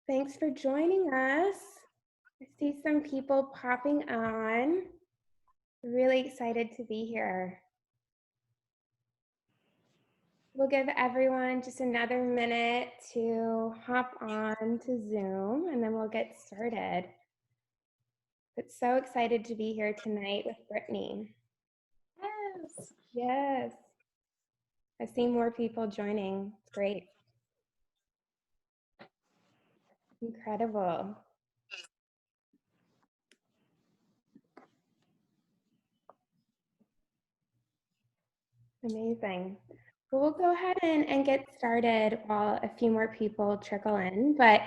Thanks for joining us. I see some people popping on. Really excited to be here. We'll give everyone just another minute to hop on to Zoom and then we'll get started. But so excited to be here tonight with Brittney. Yes. Yes. I see more people joining. It's great. Incredible. Amazing. Well, we'll go ahead and get started while a few more people trickle in. But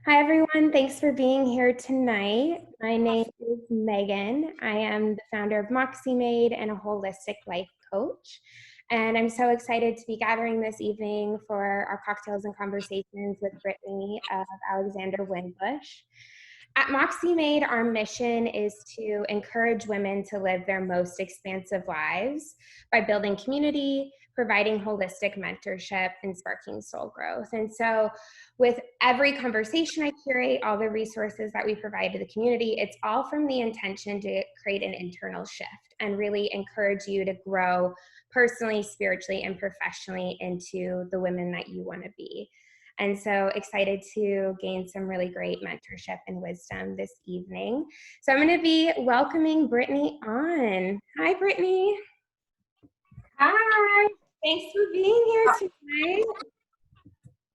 hi, everyone. Thanks for being here tonight. My name is Megan. I am the founder of MoxxieMade and a holistic life coach. And I'm so excited to be gathering this evening for our cocktails and conversations with Brittney of Alexandra Winbush. At MoxxieMade, our mission is to encourage women to live their most expansive lives by building community, providing holistic mentorship, and sparking soul growth. And so with every conversation I curate, all the resources that we provide to the community, it's all from the intention to create an internal shift and really encourage you to grow personally, spiritually, and professionally into the women that you want to be. And so excited to gain some really great mentorship and wisdom this evening. So I'm going to be welcoming Brittney on. Hi, Brittney. Hi. Thanks for being here tonight.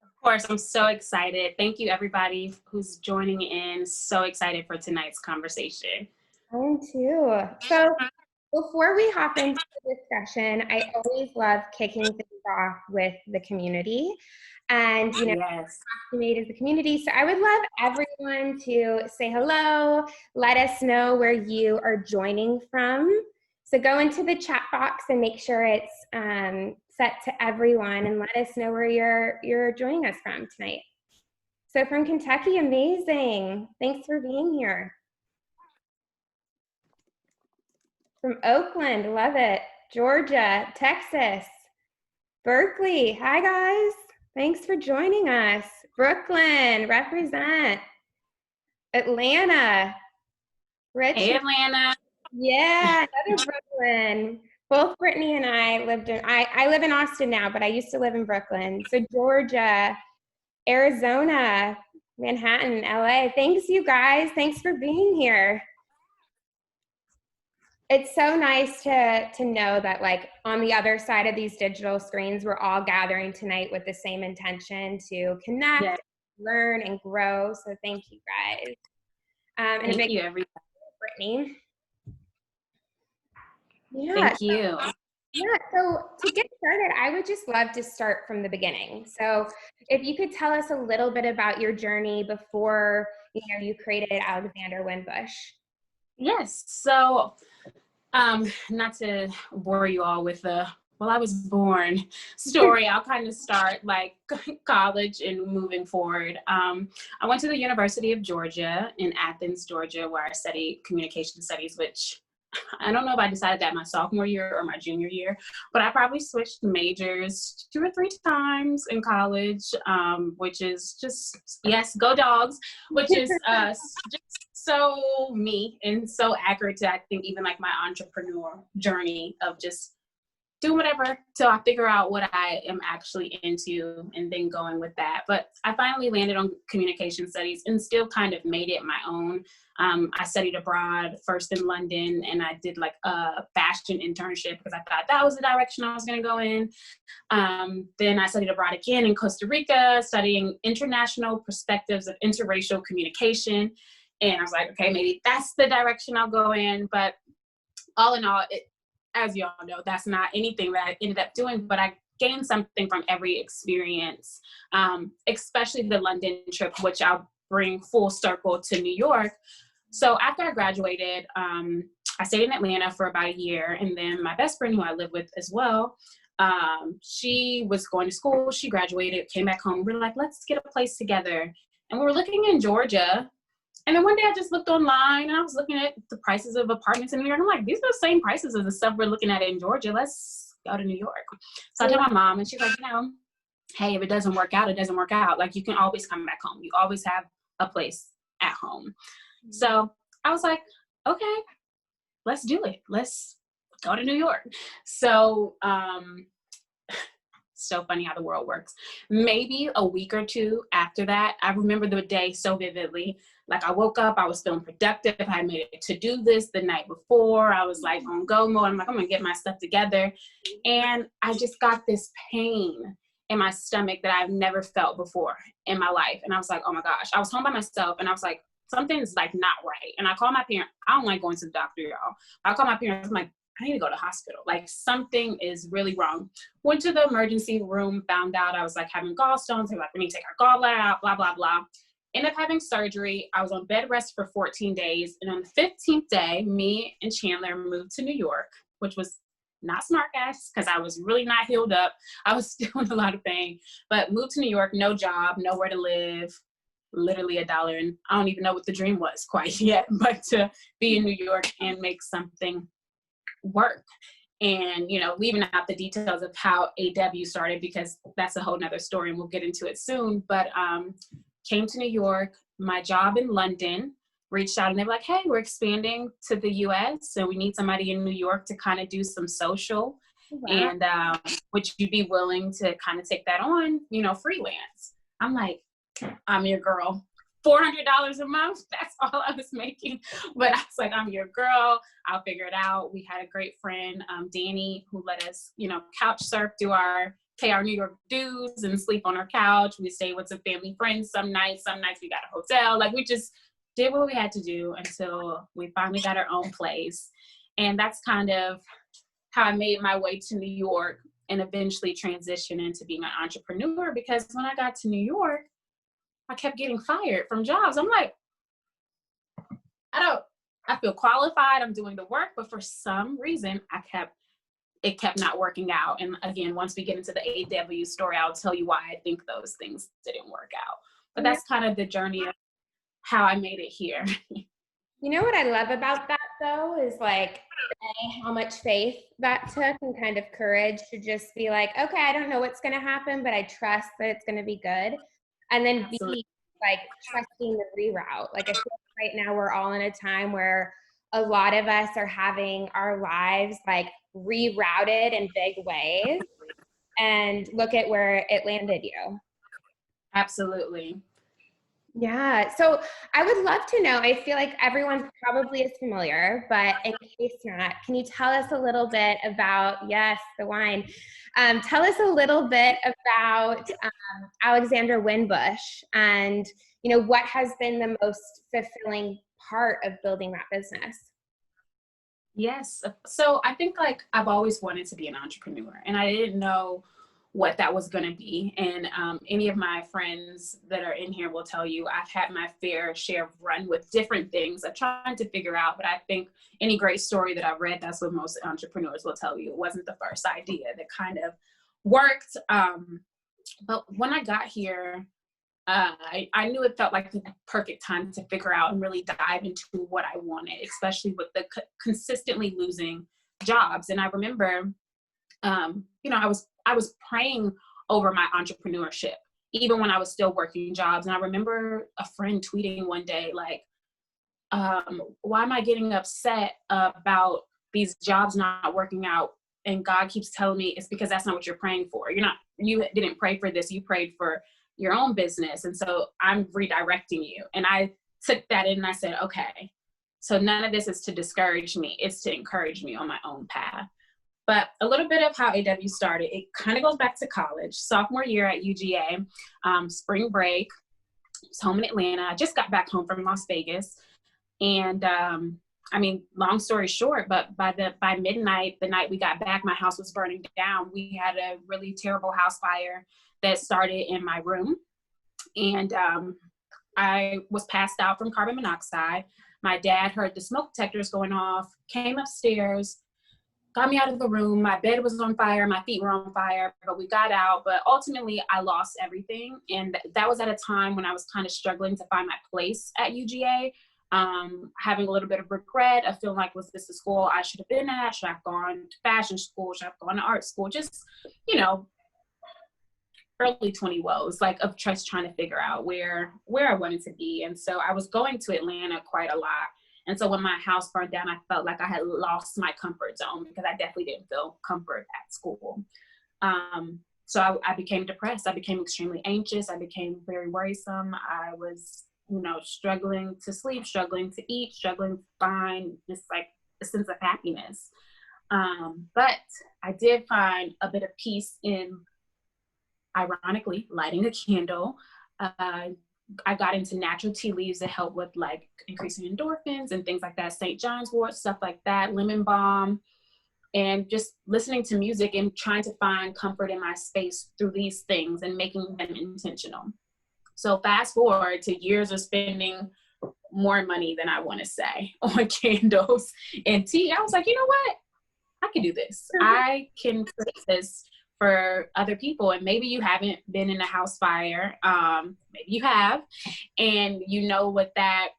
Of course, I'm so excited. Thank you, everybody who's joining in. So excited for tonight's conversation. I am too. So before we hop into the discussion, I always love kicking things off with the community. And, you know, yes. MoxxieMade is the community. So I would love everyone to say hello. Let us know where you are joining from. So go into the chat box and make sure it's set to everyone and let us know where you're joining us from tonight. So from Kentucky, amazing. Thanks for being here. From Oakland, love it. Georgia, Texas, Berkeley, hi guys. Thanks for joining us. Brooklyn, represent. Atlanta, Richmond. Hey, Atlanta. Yeah, another Brooklyn. Both Brittney and I lived in, I live in Austin now, but I used to live in Brooklyn. So Georgia, Arizona, Manhattan, LA. Thanks, you guys. Thanks for being here. It's so nice to know that, like, on the other side of these digital screens, we're all gathering tonight with the same intention to connect, yes. learn, and grow. So thank you guys. And thank a big you, everybody. Brittney. Yeah. Thank you. Yeah, so to get started, I would just love to start from the beginning. So if you could tell us a little bit about your journey before, you created Alexandra Winbush. Yes. So, not to bore you all with the I was born story. I'll kind of start like college and moving forward. I went to the University of Georgia in Athens, Georgia, where I studied communication studies, which I don't know if I decided that my sophomore year or my junior year, but I probably switched majors 2 or 3 times in college, which is just, yes, go dogs, which is just so me and so accurate to, I think, even like my entrepreneur journey of just do whatever till I figure out what I am actually into and then going with that. But I finally landed on communication studies and still kind of made it my own. I studied abroad first in London, and I did like a fashion internship because I thought that was the direction I was going to go in. Then I studied abroad again in Costa Rica, studying international perspectives of interracial communication. And I was like, okay, maybe that's the direction I'll go in. But all in all, as you all know, that's not anything that I ended up doing, but I gained something from every experience, especially the London trip, which I'll bring full circle to New York. So after I graduated, I stayed in Atlanta for about a year. And then my best friend, who I live with as well, she was going to school. She graduated, came back home. We were like, let's get a place together. And we were looking in Georgia. And then one day I just looked online and I was looking at the prices of apartments in New York. I'm like, these are the same prices as the stuff we're looking at in Georgia. Let's go to New York. So I told my mom, and she's like, hey, if it doesn't work out, it doesn't work out. Like, you can always come back home. You always have a place at home. So I was like, okay, let's do it. Let's go to New York. So, so funny how the world works. Maybe a week or two after that, I remember the day so vividly. Like, I woke up, I was feeling productive. I made a to-do list the night before. I was like on go mode. I'm like, I'm gonna get my stuff together. And I just got this pain in my stomach that I've never felt before in my life. And I was like, oh my gosh. I was home by myself and I was like, something's like not right. And I called my parents. I don't like going to the doctor, y'all. I called my parents. I'm like, I need to go to the hospital. Like, something is really wrong. Went to the emergency room, found out I was like having gallstones. They were like, we need to take our gallbladder out, blah, blah, blah. Ended up having surgery. I was on bed rest for 14 days. And on the 15th day, me and Chandler moved to New York, which was not smart, guys, because I was really not healed up. I was still in a lot of pain, but moved to New York, no job, nowhere to live, literally $1. And I don't even know what the dream was quite yet, but to be in New York and make something work. And, you know, leaving out the details of how AW started, because that's a whole nother story and we'll get into it soon. But came to New York, my job in London, reached out and they were like, hey, we're expanding to the US. So we need somebody in New York to kind of do some social. Wow. And would you be willing to kind of take that on, you know, freelance? I'm like, I'm your girl. $400 a month, that's all I was making. But I was like, I'm your girl, I'll figure it out. We had a great friend, Danny, who let us, you know, couch surf, pay our New York dues and sleep on our couch. We stayed with some family friends some nights we got a hotel. Like, we just did what we had to do until we finally got our own place. And that's kind of how I made my way to New York and eventually transition into being an entrepreneur, because when I got to New York, I kept getting fired from jobs. I'm like, I feel qualified. I'm doing the work, but for some reason it kept not working out. And again, once we get into the AW story, I'll tell you why I think those things didn't work out. But that's kind of the journey of how I made it here. You know what I love about that though is like how much faith that took and kind of courage to just be like, okay, I don't know what's going to happen, but I trust that it's going to be good. And then be like trusting the reroute. Like, I feel like right now we're all in a time where a lot of us are having our lives like rerouted in big ways, and look at where it landed you. Absolutely. Yeah. So I would love to know, I feel like everyone probably is familiar, but in case not, can you tell us a little bit about, yes, the wine. Tell us a little bit about Alexandra Winbush and, you know, what has been the most fulfilling part of building that business? Yes. So I think like I've always wanted to be an entrepreneur, and I didn't know what that was going to be. And any of my friends that are in here will tell you I've had my fair share of run with different things I'm trying to figure out. But I think any great story that I've read, that's what most entrepreneurs will tell you. It wasn't the first idea that kind of worked. But when I got here, I knew it felt like the perfect time to figure out and really dive into what I wanted, especially with the consistently losing jobs. And I remember, you know, I was praying over my entrepreneurship, even when I was still working jobs. And I remember a friend tweeting one day, like, why am I getting upset about these jobs not working out? And God keeps telling me it's because that's not what you're praying for. You didn't pray for this. You prayed for your own business. And so I'm redirecting you. And I took that in and I said, okay, so none of this is to discourage me. It's to encourage me on my own path. But a little bit of how AW started, it kind of goes back to college, sophomore year at UGA, spring break. I was home in Atlanta. I just got back home from Las Vegas. And I mean, long story short, but by midnight, the night we got back, my house was burning down. We had a really terrible house fire that started in my room. And I was passed out from carbon monoxide. My dad heard the smoke detectors going off, came upstairs, got me out of the room. My bed was on fire. My feet were on fire, but we got out. But ultimately, I lost everything. And that was at a time when I was kind of struggling to find my place at UGA, having a little bit of regret. I feel like, was this the school I should have been at? Should I have gone to fashion school? Should I have gone to art school? Just, you know, early 20 woes, like of just trying to figure out where I wanted to be. And so I was going to Atlanta quite a lot. And so when my house burned down, I felt like I had lost my comfort zone because I definitely didn't feel comfort at school. So I became depressed. I became extremely anxious. I became very worrisome. I was, struggling to sleep, struggling to eat, struggling to find just like a sense of happiness. But I did find a bit of peace in, ironically, lighting a candle. I got into natural tea leaves that help with like increasing endorphins and things like that, St. John's wort, stuff like that, lemon balm, and just listening to music and trying to find comfort in my space through these things and making them intentional. So fast forward to years of spending more money than I want to say on candles and tea. I was like, you know what? I can do this. I can create this for other people. And maybe you haven't been in a house fire. Maybe you have, and you know what that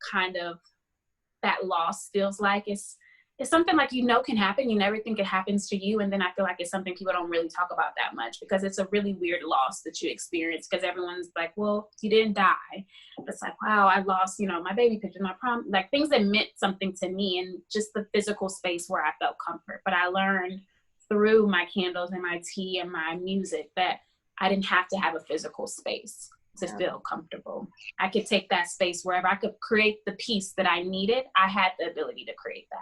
loss feels like. It's something like, can happen. You never think it happens to you. And then I feel like it's something people don't really talk about that much because it's a really weird loss that you experience because everyone's like, well, you didn't die. It's like, wow, I lost, my baby picture, my prom, like things that meant something to me and just the physical space where I felt comfort. But I learned through my candles and my tea and my music that I didn't have to have a physical space to feel comfortable. I could take that space wherever I could create the peace that I needed. I had the ability to create that.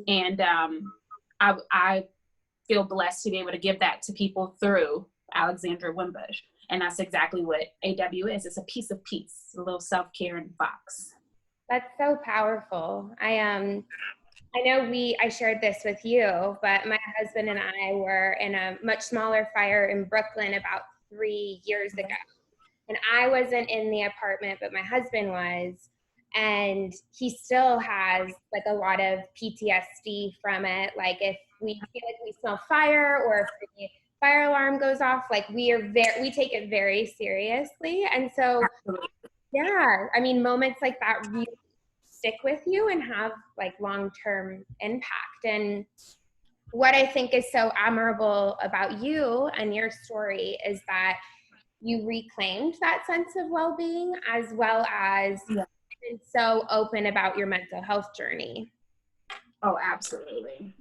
And I feel blessed to be able to give that to people through Alexandra Winbush. And that's exactly what AW is. It's a piece of peace, a little self-care in a box. That's so powerful. I know I shared this with you, but my husband and I were in a much smaller fire in Brooklyn about 3 years ago. And I wasn't in the apartment, but my husband was. And he still has like a lot of PTSD from it. Like if we feel like we smell fire or if the fire alarm goes off, like we take it very seriously. And so, yeah, I mean, moments like that really stick with you and have like long-term impact. And what I think is so admirable about you and your story is that you reclaimed that sense of well-being as well as been so open about your mental health journey. Oh, absolutely.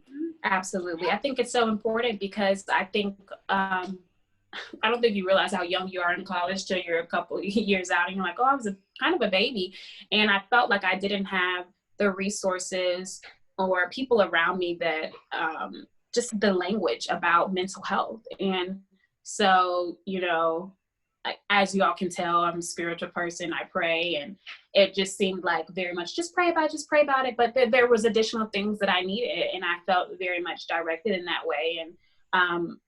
Absolutely. I think it's so important because I think, I don't think you realize how young you are in college till you're a couple years out and you're like, oh, I was kind of a baby. And I felt like I didn't have the resources or people around me that, just the language about mental health. And so, as you all can tell, I'm a spiritual person. I pray, and it just seemed like very much just pray about it. But there was additional things that I needed, and I felt very much directed in that way. And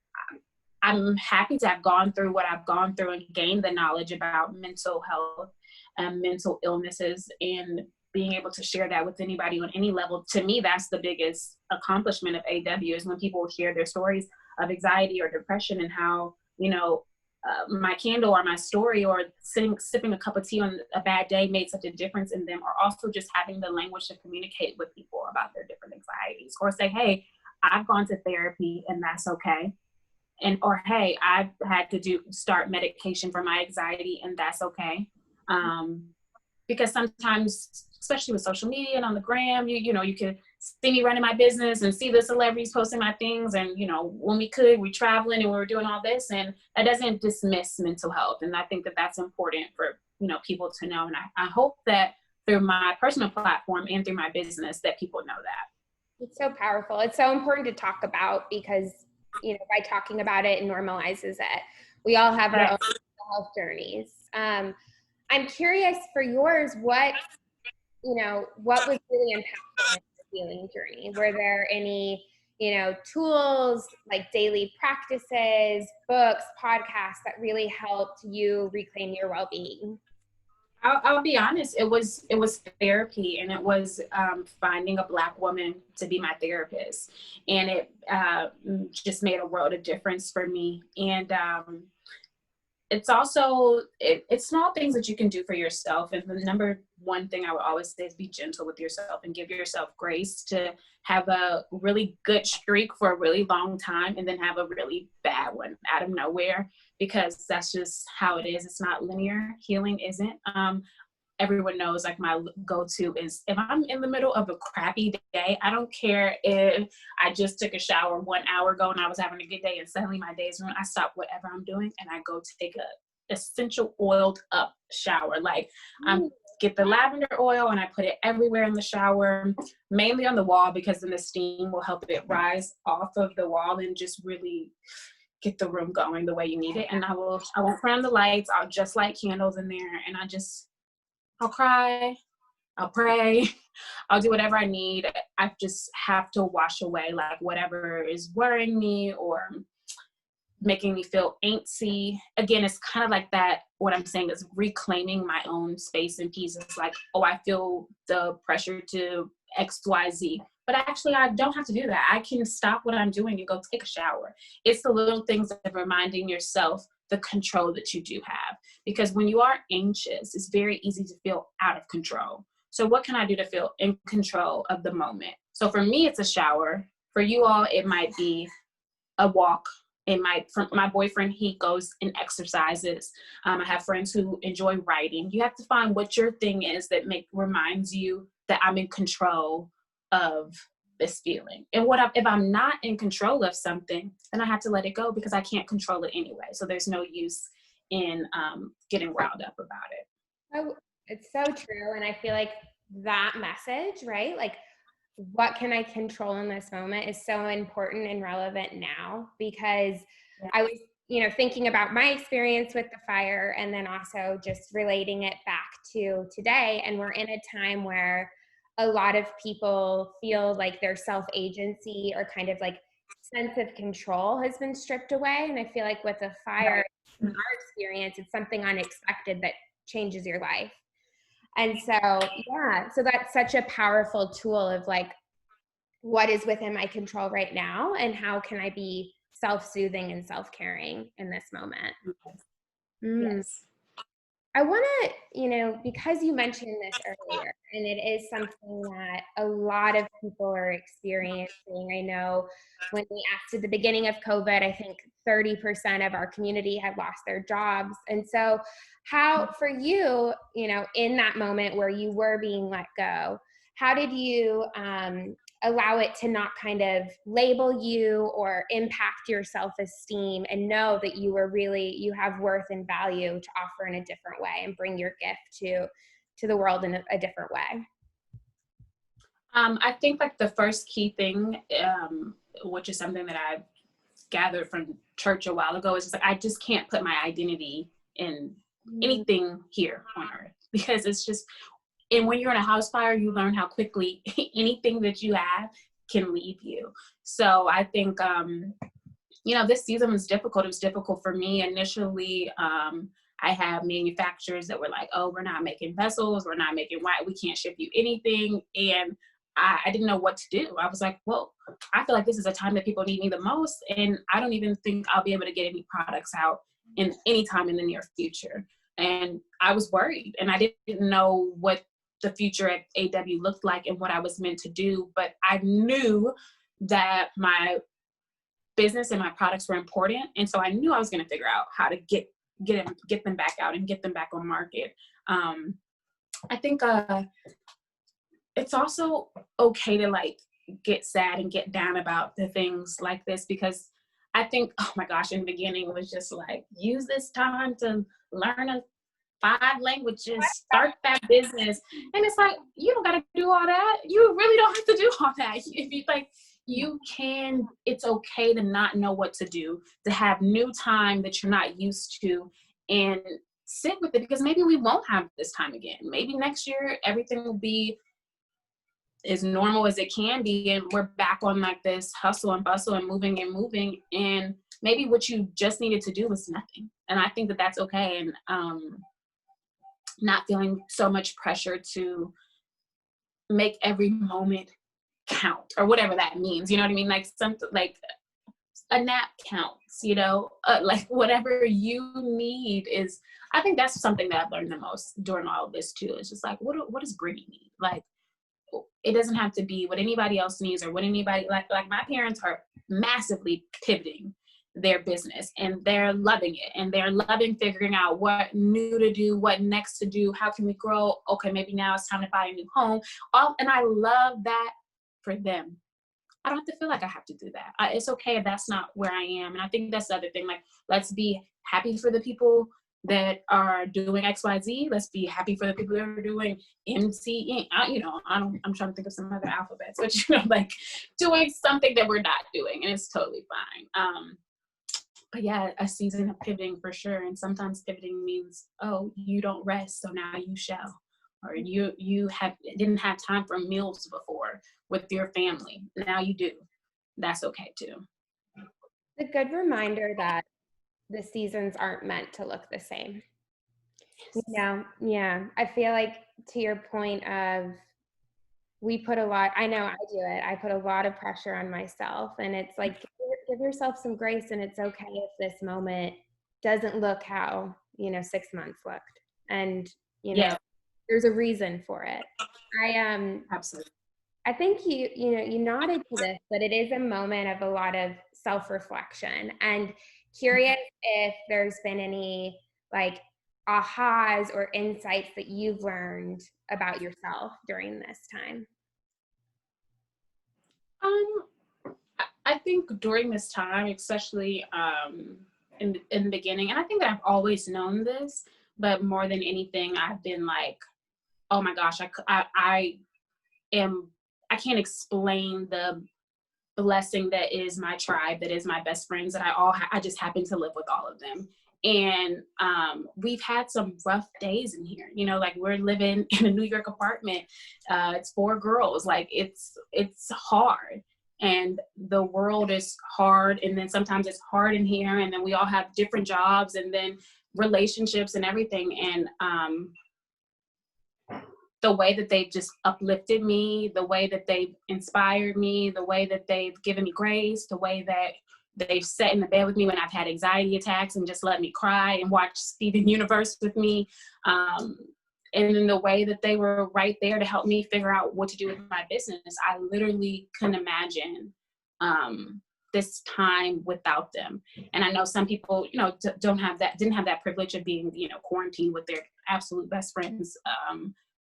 I'm happy to have gone through what I've gone through and gained the knowledge about mental health and mental illnesses, and being able to share that with anybody on any level. To me, that's the biggest accomplishment of AW, is when people share their stories of anxiety or depression and how, my candle or my story or sipping a cup of tea on a bad day made such a difference in them, or also just having the language to communicate with people about their different anxieties, or say, hey, I've gone to therapy and that's okay. Or, hey, I've had to start medication for my anxiety and that's okay. Because sometimes, especially with social media and on the gram, you can see me running my business and see the celebrities posting my things. And, when we're traveling and we're doing all this, and that doesn't dismiss mental health. And I think that that's important for, people to know. And I hope that through my personal platform and through my business that people know that. It's so powerful. It's so important to talk about because, by talking about it, it normalizes it. We all have our own mental health journeys. I'm curious for yours, what was really impactful in your healing journey? Were there any, tools like daily practices, books, podcasts that really helped you reclaim your well-being? I'll be honest. It was therapy, and it was finding a Black woman to be my therapist, and it just made a world of difference for me. And it's also, it's small things that you can do for yourself. And the number one thing I would always say is be gentle with yourself and give yourself grace to have a really good streak for a really long time and then have a really bad one out of nowhere, because that's just how it is. It's not linear. Healing isn't. Everyone knows, like, my go-to is if I'm in the middle of a crappy day, I don't care if I just took a shower 1 hour ago and I was having a good day and suddenly my day's ruined. I stop whatever I'm doing and I go take a essential oiled up shower. Like, get the lavender oil and I put it everywhere in the shower, mainly on the wall, because then the steam will help it rise off of the wall and just really get the room going the way you need it. And I won't turn on the lights. I'll just light candles in there, and I'll cry, I'll pray, I'll do whatever I need. I just have to wash away, like, whatever is worrying me or making me feel antsy. Again, it's kind of like that. What I'm saying is reclaiming my own space and peace. It's like, oh, I feel the pressure to X, Y, Z. But actually, I don't have to do that. I can stop what I'm doing and go take a shower. It's the little things of reminding yourself the control that you do have. Because when you are anxious, it's very easy to feel out of control. So what can I do to feel in control of the moment? So for me, it's a shower. For you all, it might be a walk. My boyfriend, he goes and exercises. I have friends who enjoy writing. You have to find what your thing is that reminds you that I'm in control of this feeling. And if I'm not in control of something, then I have to let it go, because I can't control it anyway. So there's no use in getting riled up about it. Oh, it's so true. And I feel like that message, right? Like, what can I control in this moment is so important and relevant now, because I was, thinking about my experience with the fire and then also just relating it back to today. And we're in a time where a lot of people feel like their self-agency or kind of like sense of control has been stripped away. And I feel like with a fire, in our experience, it's something unexpected that changes your life. And so that's such a powerful tool of like, what is within my control right now and how can I be self-soothing and self-caring in this moment? Yes. I want to, because you mentioned this earlier, and it is something that a lot of people are experiencing. I know when we asked at the beginning of COVID, I think 30% of our community had lost their jobs. And so how, for you, in that moment where you were being let go, how did you allow it to not kind of label you or impact your self-esteem, and know that you have worth and value to offer in a different way and bring your gift to the world in a different way? I think like the first key thing, which is something that I gathered from church a while ago, is just like, I just can't put my identity in anything here on earth, because it's just, and when you're in a house fire, you learn how quickly anything that you have can leave you. So I think, this season was difficult. It was difficult for me initially. I have manufacturers that were like, oh, we're not making vessels. We're not making wine. We can't ship you anything. And I didn't know what to do. I was like, well, I feel like this is a time that people need me the most. And I don't even think I'll be able to get any products out in any time in the near future. And I was worried, and I didn't know what the future at AW looked like and what I was meant to do. But I knew that my business and my products were important. And so I knew I was going to figure out how to get them back out and get them back on market. I think it's also okay to like get sad and get down about the things like this, because I think, oh my gosh, in the beginning it was just like, use this time to learn 5 languages, start that business. And it's like, you don't got to do all that. You really don't have to do all that. If you like, it's okay to not know what to do, to have new time that you're not used to, and sit with it, because maybe we won't have this time again. Maybe next year, everything will be as normal as it can be, and we're back on like this hustle and bustle and moving, and maybe what you just needed to do was nothing. And I think that that's okay. And not feeling so much pressure to make every moment count, or whatever that means. You know what I mean? Like something like a nap counts, like whatever you need is, I think that's something that I've learned the most during all of this too. It's just like, what does Brittney need? Like, it doesn't have to be what anybody else needs or what anybody, like my parents are massively pivoting their business and they're loving it and they're loving figuring out what new to do, what next to do, how can we grow? Okay, maybe now it's time to buy a new home. And I love that for them. I don't have to feel like I have to do that. It's okay if that's not where I am. And I think that's the other thing. Like, let's be happy for the people that are doing XYZ. Let's be happy for the people that are doing MC. I'm trying to think of some other alphabets, but like doing something that we're not doing, and it's totally fine. But yeah, a season of pivoting for sure. And sometimes pivoting means, oh, you don't rest, so now you shall. Or you didn't have time for meals before with your family. Now you do. That's okay too. A good reminder that the seasons aren't meant to look the same. Yeah. I feel like, to your point of, we put a lot, I know I do it, I put a lot of pressure on myself, and it's like, give yourself some grace, and it's okay if this moment doesn't look how 6 months looked, and Yeah, there's a reason for it. absolutely. I think you nodded to this, but it is a moment of a lot of self-reflection, and curious if there's been any like ahas or insights that you've learned about yourself during this time. I think during this time, especially in the beginning, and I think that I've always known this, but more than anything, I've been like, oh my gosh, I can't explain the blessing that is my tribe, that is my best friends, that I just happen to live with all of them. And we've had some rough days in here, like we're living in a New York apartment. It's 4 girls. Like it's hard, and the world is hard. And then sometimes it's hard in here. And then we all have different jobs and then relationships and everything. And the way that they've just uplifted me, the way that they've inspired me, the way that they've given me grace, the way that they've sat in the bed with me when I've had anxiety attacks and just let me cry and watch Steven Universe with me. And in the way that they were right there to help me figure out what to do with my business. I literally couldn't imagine this time without them. And I know some people, didn't have that privilege of being, quarantined with their absolute best friends.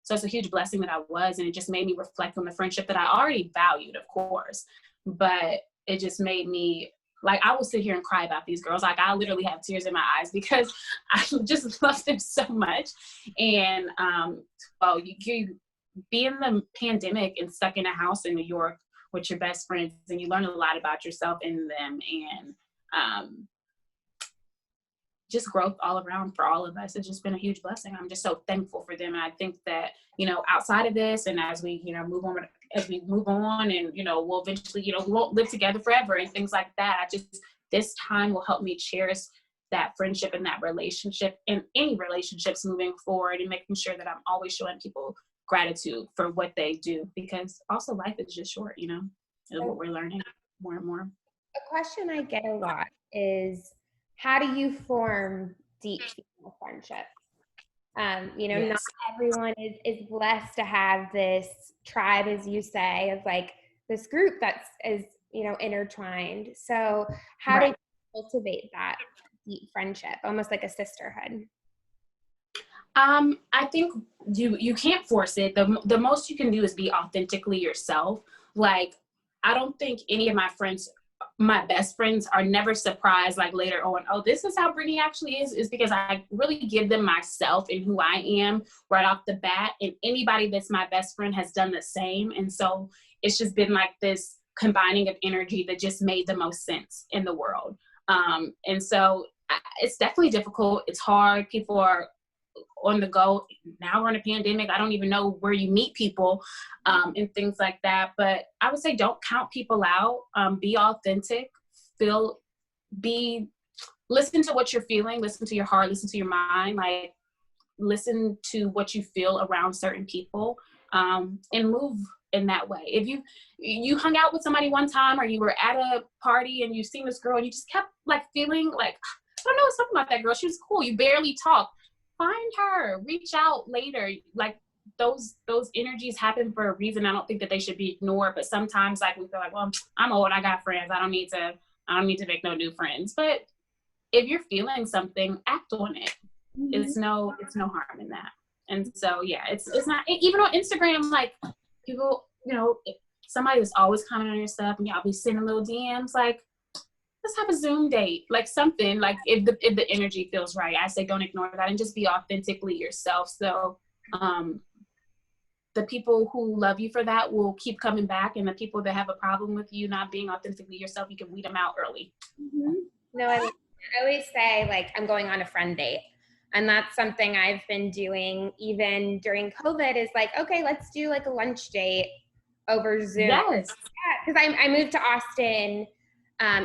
So it's a huge blessing that I was, and it just made me reflect on the friendship that I already valued, of course, but it just made me, like, I will sit here and cry about these girls. Like, I literally have tears in my eyes because I just love them so much. And, you be in the pandemic and stuck in a house in New York with your best friends, and you learn a lot about yourself in them, and just growth all around for all of us. It's just been a huge blessing. I'm just so thankful for them. And I think that, outside of this, and as we, move on and, we'll eventually, we won't live together forever and things like that. This time will help me cherish that friendship and that relationship and any relationships moving forward, and making sure that I'm always showing people gratitude for what they do, because also life is just short, and what we're learning more and more. A question I get a lot is, how do you form deep female friendships? Yes. Not everyone is blessed to have this tribe, as you say, of like this group that's intertwined. So how do you cultivate that deep friendship, almost like a sisterhood? I think you can't force it. The most you can do is be authentically yourself. Like, I don't think any of my best friends are never surprised, like later on, oh, this is how Brittney actually is because I really give them myself and who I am right off the bat. And anybody that's my best friend has done the same. And so it's just been like this combining of energy that just made the most sense in the world. And so it's definitely difficult. It's hard. People are on the go. Now we're in a pandemic. I don't even know where you meet people and things like that. But I would say don't count people out. Be authentic. Listen to what you're feeling. Listen to your heart. Listen to your mind. Like, listen to what you feel around certain people, and in that way. If you hung out with somebody one time, or you were at a party and you seen this girl and you just kept like feeling like, I don't know, something about that girl, she was cool, you barely talk, find her, reach out later. Like those energies happen for a reason. I don't think that they should be ignored, but sometimes like we feel like, well, I'm old, I got friends, I don't need to make no new friends. But if you're feeling something, act on it. Mm-hmm. It's no harm in that. And so yeah, it's not, even on Instagram, like people, you know, somebody is always commenting on your stuff and y'all be sending little DMs, like, let's have a Zoom date, like something, like if the energy feels right. I say don't ignore that and just be authentically yourself. So the people who love you for that will keep coming back, and the people that have a problem with you not being authentically yourself, you can weed them out early. Mm-hmm. No, I always say, like, I'm going on a friend date. And that's something I've been doing even during COVID, is like, okay, let's do like a lunch date over Zoom. Yes. Yeah, because I moved to Austin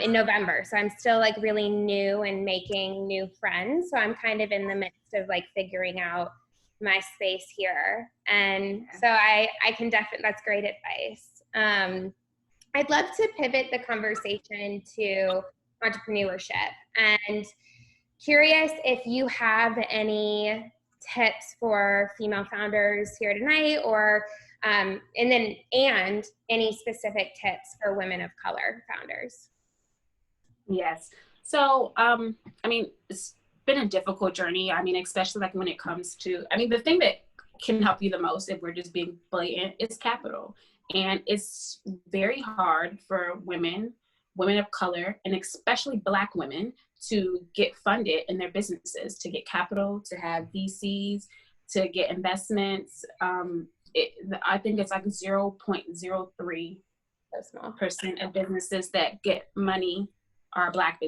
in November. So I'm still like really new and making new friends. So I'm kind of in the midst of like figuring out my space here. And so I can definitely, that's great advice. I'd love to pivot the conversation to entrepreneurship, and curious if you have any tips for female founders here tonight, or and any specific tips for women of color founders. Yes. So, I mean, it's been a difficult journey. I mean, especially like when it comes to, I mean, the thing that can help you the most, if we're just being blatant, is capital. And it's very hard for women of color, and especially Black women, to get funded in their businesses, to get capital, to have VCs, to get investments. I think it's like 0.03% of businesses that get money are Black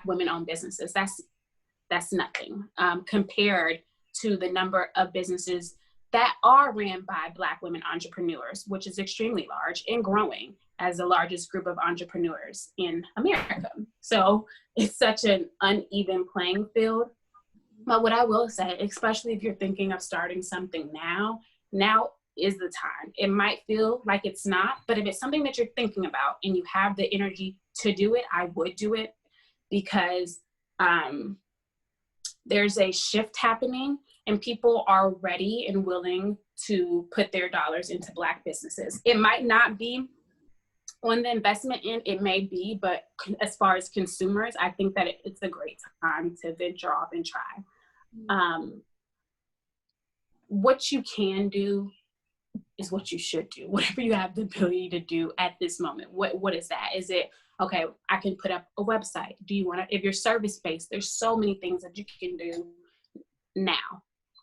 women-owned businesses. That's nothing compared to the number of businesses that are ran by Black women entrepreneurs, which is extremely large and growing as the largest group of entrepreneurs in America. So it's such an uneven playing field. But what I will say, especially if you're thinking of starting something now is the time. It might feel like it's not, but if it's something that you're thinking about and you have the energy to do it, I would do it, because there's a shift happening and people are ready and willing to put their dollars into Black businesses. It might not be on the investment end, it may be, but as far as consumers, I think that it's a great time to venture off and try. What you can do is what you should do. Whatever you have the ability to do at this moment. What is that? Is it, okay, I can put up a website. Do you want to, if you're service-based, there's so many things that you can do now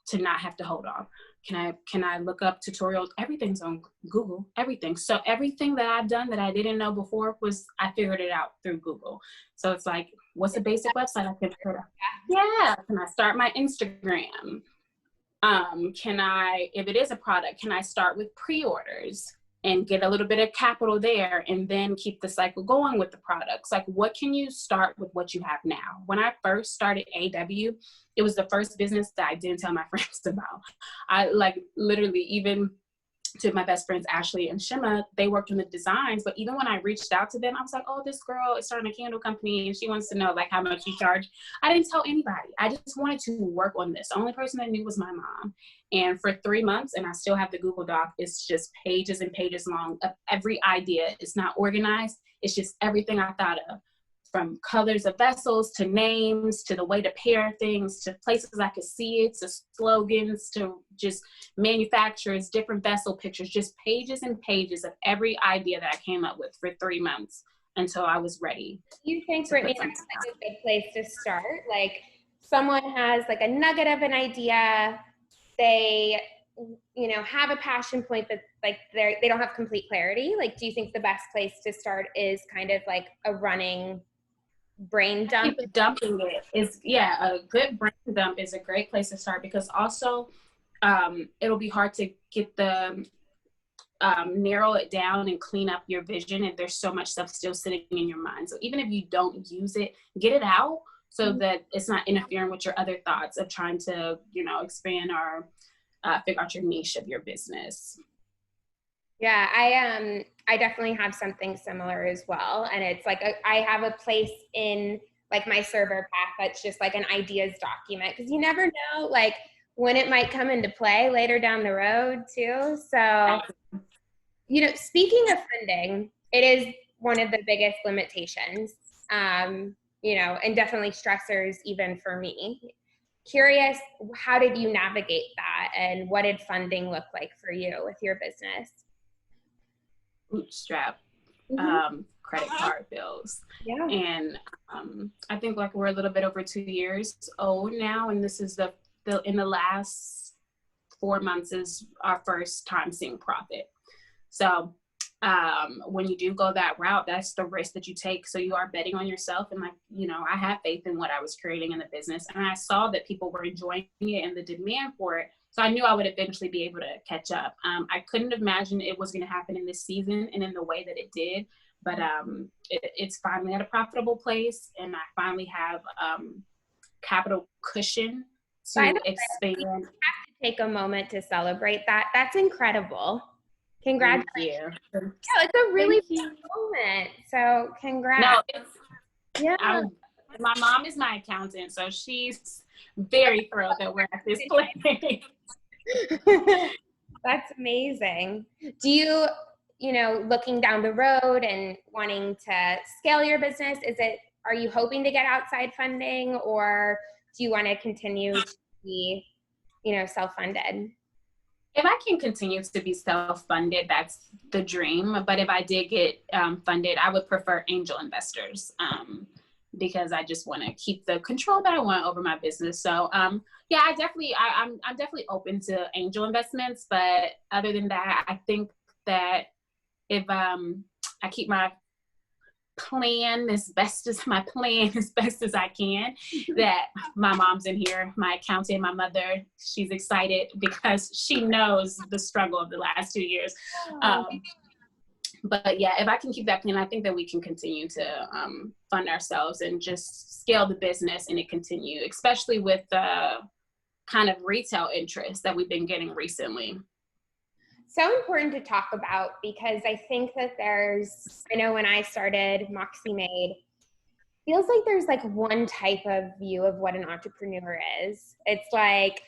to not have to hold off. Can I look up tutorials? Everything's on Google, everything. So everything that I've done that I didn't know before I figured it out through Google. So it's like, what's a basic website I can put up? Yeah. Can I start my Instagram? If it is a product, can I start with pre-orders and get a little bit of capital there and then keep the cycle going with the products? Like, what can you start with what you have now? When I first started AW, it was the first business that I didn't tell my friends about. I like literally, even to my best friends, Ashley and Shima, they worked on the designs, but even when I reached out to them, I was like, oh, this girl is starting a candle company and she wants to know like how much you charge. I didn't tell anybody. I just wanted to work on this. The only person I knew was my mom. And for 3 months, and I still have the Google Doc, it's just pages and pages long of every idea. It's not organized. It's just everything I thought of, from colors of vessels to names to the way to pair things to places I could see it, to slogans, to just manufacturers, different vessel pictures, just pages and pages of every idea that I came up with for 3 months until I was ready. Do you think, Brittney, that's like a good place to start? Like, someone has like a nugget of an idea, they, you know, have a passion point, but like they don't have complete clarity. Like, do you think the best place to start is kind of like a running brain dump? Dumping it is, a good brain dump is a great place to start, because also it'll be hard to get the narrow it down and clean up your vision if there's so much stuff still sitting in your mind. So even if you don't use it, get it out so that it's not interfering with your other thoughts of trying to, you know, expand or figure out your niche of your business. Yeah, I definitely have something similar as well. And it's like I have a place in like my server pack that's just like an ideas document because you never know like when it might come into play later down the road too. So, speaking of funding, it is one of the biggest limitations, and definitely stressors even for me. Curious, how did you navigate that and what did funding look like for you with your business? Bootstrap, Mm-hmm. credit card bills. Yeah. And I think like we're a little bit over 2 years old now, and this is the in the last 4 months is our first time seeing profit. So when you do go that route, that's the risk that you take. So you are betting on yourself. And like, I have faith in what I was creating in the business. And I saw that people were enjoying it and the demand for it. So I knew I would eventually be able to catch up. I couldn't imagine it was going to happen in this season and in the way that it did. But it's finally at a profitable place. And I finally have capital cushion By to the way, expand. we have to take a moment to celebrate that. That's incredible. Thank Congratulations. you. Yeah, it's a really Thank big you. moment. So congrats. No, Yeah. my mom is my accountant, so she's very thrilled that we're at this place. That's amazing. Do you, looking down the road and wanting to scale your business, are you hoping to get outside funding or do you want to continue to be, self-funded? If I can continue to be self-funded, that's the dream. But if I did get funded, I would prefer angel investors because I just want to keep the control that I want over my business. So yeah, I'm definitely open to angel investments. But other than that, I think that if I keep my plan as best as I can, that my mom's in here, my accountant, my mother, she's excited because she knows the struggle of the last 2 years. But yeah, if I can keep that plan, I think that we can continue to fund ourselves and just scale the business and it continue, especially with the kind of retail interest that we've been getting recently. So important to talk about because I think that I know when I started MoxxieMade, feels like there's like one type of view of what an entrepreneur is. It's like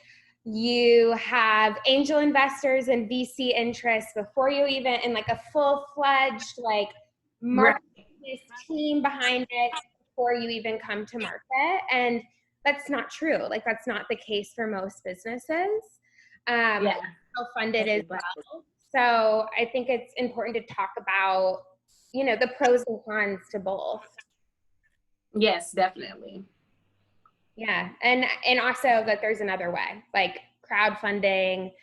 you have angel investors and VC interests before you even, and like a full-fledged like market team behind it before you even come to market. And that's not true. Like that's not the case for most businesses. Yeah. Self-funded as well. So I think it's important to talk about, the pros and cons to both. Yes, definitely. Yeah, and also that there's another way, like crowdfunding.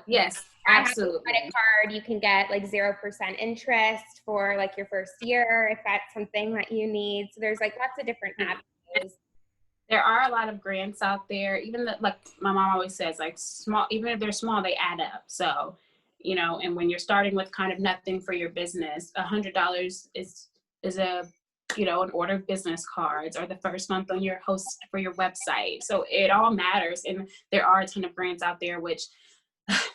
Yes, I have a absolutely. credit card. You can get like 0% interest for like your first year if that's something that you need. So there's like lots of different avenues. There are a lot of grants out there, even like my mom always says, like small, even if they're small, they add up. So, and when you're starting with kind of nothing for your business, $100 is a, an order of business cards or the first month on your host for your website. So it all matters. And there are a ton of grants out there, which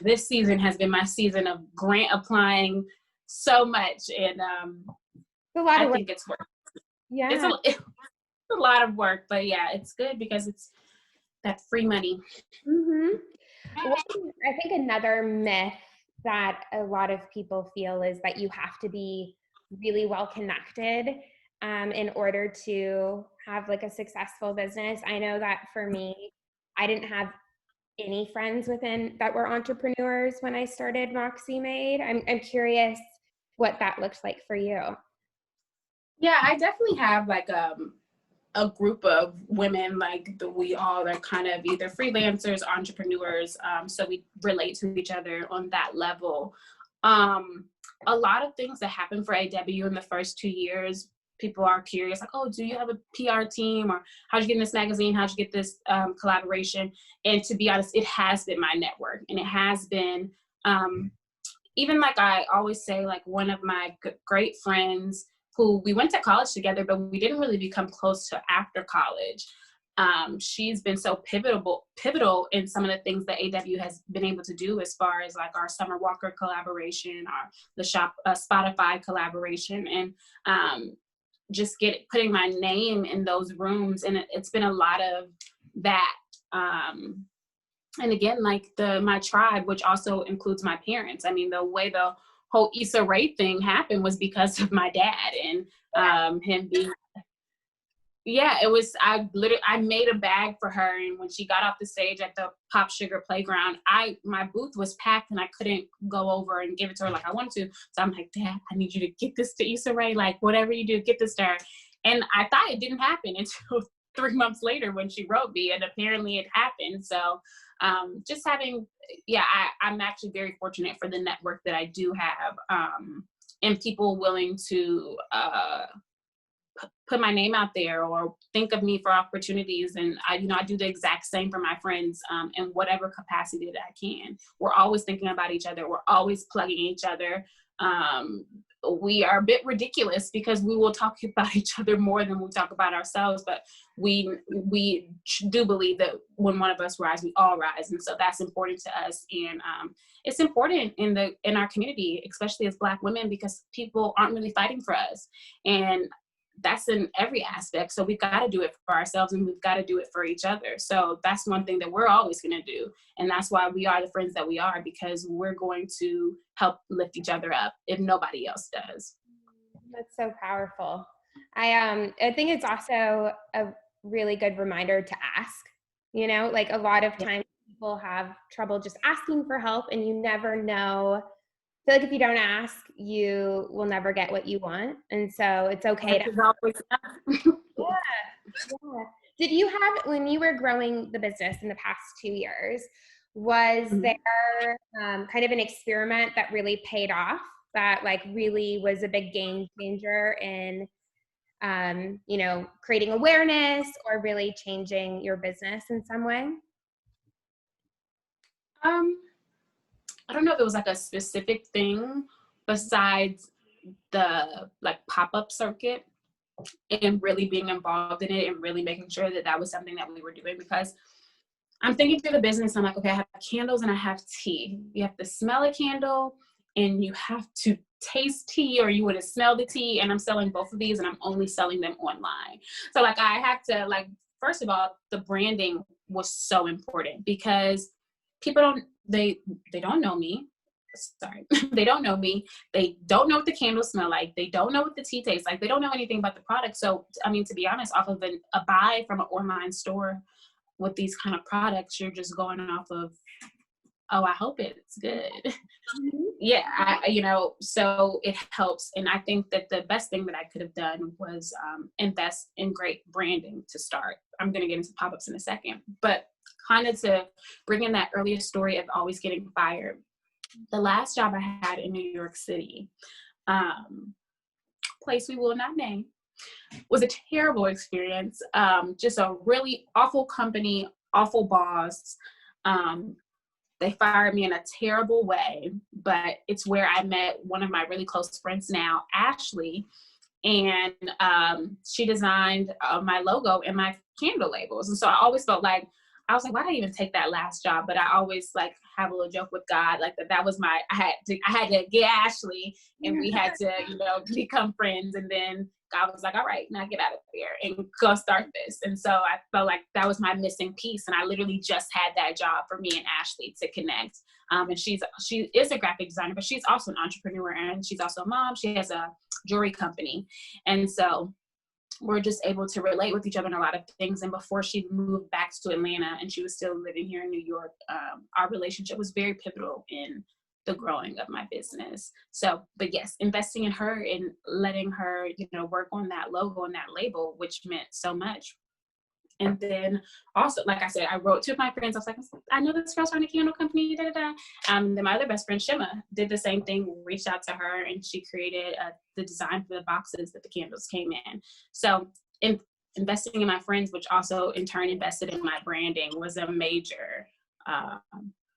this season has been my season of grant applying so much. And I think it's worth it. Yeah. It's a lot of work, but yeah, it's good because it's that free money. Mm-hmm. Well, I think another myth that a lot of people feel is that you have to be really well connected in order to have like a successful business. I know that for me, I didn't have any friends that were entrepreneurs when I started MoxxieMade. I'm curious what that looks like for you. Yeah, I definitely have like a group of women like we all are kind of either freelancers, entrepreneurs. So we relate to each other on that level. A lot of things that happen for AW in the first 2 years, people are curious, like, oh, do you have a PR team? Or how'd you get in this magazine? How'd you get this collaboration? And to be honest, it has been my network. And it has been, even like I always say, like one of my great friends who we went to college together, but we didn't really become close to after college. she's been so pivotal in some of the things that AW has been able to do, as far as like our Summer Walker collaboration, the Spotify collaboration, and just putting my name in those rooms. And it's been a lot of that. And again, like my tribe, which also includes my parents. I mean, the way the whole Issa Rae thing happened was because of my dad and him being. Yeah, it was, I made a bag for her, and when she got off the stage at the Pop Sugar Playground, my booth was packed and I couldn't go over and give it to her like I wanted to. So I'm like, Dad, I need you to get this to Issa Rae, like whatever you do, get this to her. And I thought it didn't happen until 3 months later when she wrote me, and apparently it happened. So just having, I'm actually very fortunate for the network that I do have, and people willing to put my name out there or think of me for opportunities. And I do the exact same for my friends, in whatever capacity that I can. We're always thinking about each other. We're always plugging each other. We are a bit ridiculous because we will talk about each other more than we talk about ourselves, but we do believe that when one of us rise, we all rise. And so that's important to us. And it's important in our community, especially as Black women, because people aren't really fighting for us. And that's in every aspect. So we've got to do it for ourselves, and we've got to do it for each other. So that's one thing that we're always going to do. And that's why we are the friends that we are, because we're going to help lift each other up if nobody else does. That's so powerful. I think it's also a really good reminder to ask, like a lot of times people have trouble just asking for help, and you never know. I feel like if you don't ask, you will never get what you want. And so it's okay to. Yeah. Did you have, when you were growing the business in the past 2 years, was there kind of an experiment that really paid off, that like really was a big game changer in, creating awareness or really changing your business in some way? I don't know if it was like a specific thing besides the like pop-up circuit and really being involved in it and really making sure that that was something that we were doing, because I'm thinking through the business. I'm like, okay, I have candles and I have tea. You have to smell a candle and you have to taste tea, or you would have smelled the tea. And I'm selling both of these, and I'm only selling them online. So like I have to, like, first of all, the branding was so important, because people they don't know me. Sorry. They don't know me. They don't know what the candles smell like. They don't know what the tea tastes like. They don't know anything about the product. So, I mean, to be honest, off of a buy from an online store with these kind of products, you're just going off of, oh, I hope it's good. Yeah, so it helps. And I think that the best thing that I could have done was invest in great branding to start. I'm going to get into pop-ups in a second, but kind of to bring in that earlier story of always getting fired. The last job I had in New York City, place we will not name, was a terrible experience. Just a really awful company, awful boss. They fired me in a terrible way, but it's where I met one of my really close friends now, Ashley, and she designed my logo and my candle labels. And so I always felt like, I was like, why did I even take that last job? But I always like have a little joke with God, like that was my, I had to get Ashley, and we had to, become friends. And then God was like, all right, now get out of here and go start this. And so I felt like that was my missing piece. And I literally just had that job for me and Ashley to connect. And she is a graphic designer, but she's also an entrepreneur, and she's also a mom. She has a jewelry company. And so we're just able to relate with each other in a lot of things. And before she moved back to Atlanta and she was still living here in New York, our relationship was very pivotal in the growing of my business. So, but yes, investing in her and letting her, work on that logo and that label, which meant so much. And then also, like I said, I wrote to my friends. I was like, I know this girl's running a candle company, da, da, da. Then my other best friend, Shima, did the same thing, reached out to her, and she created the design for the boxes that the candles came in. So investing in my friends, which also in turn invested in my branding, was a major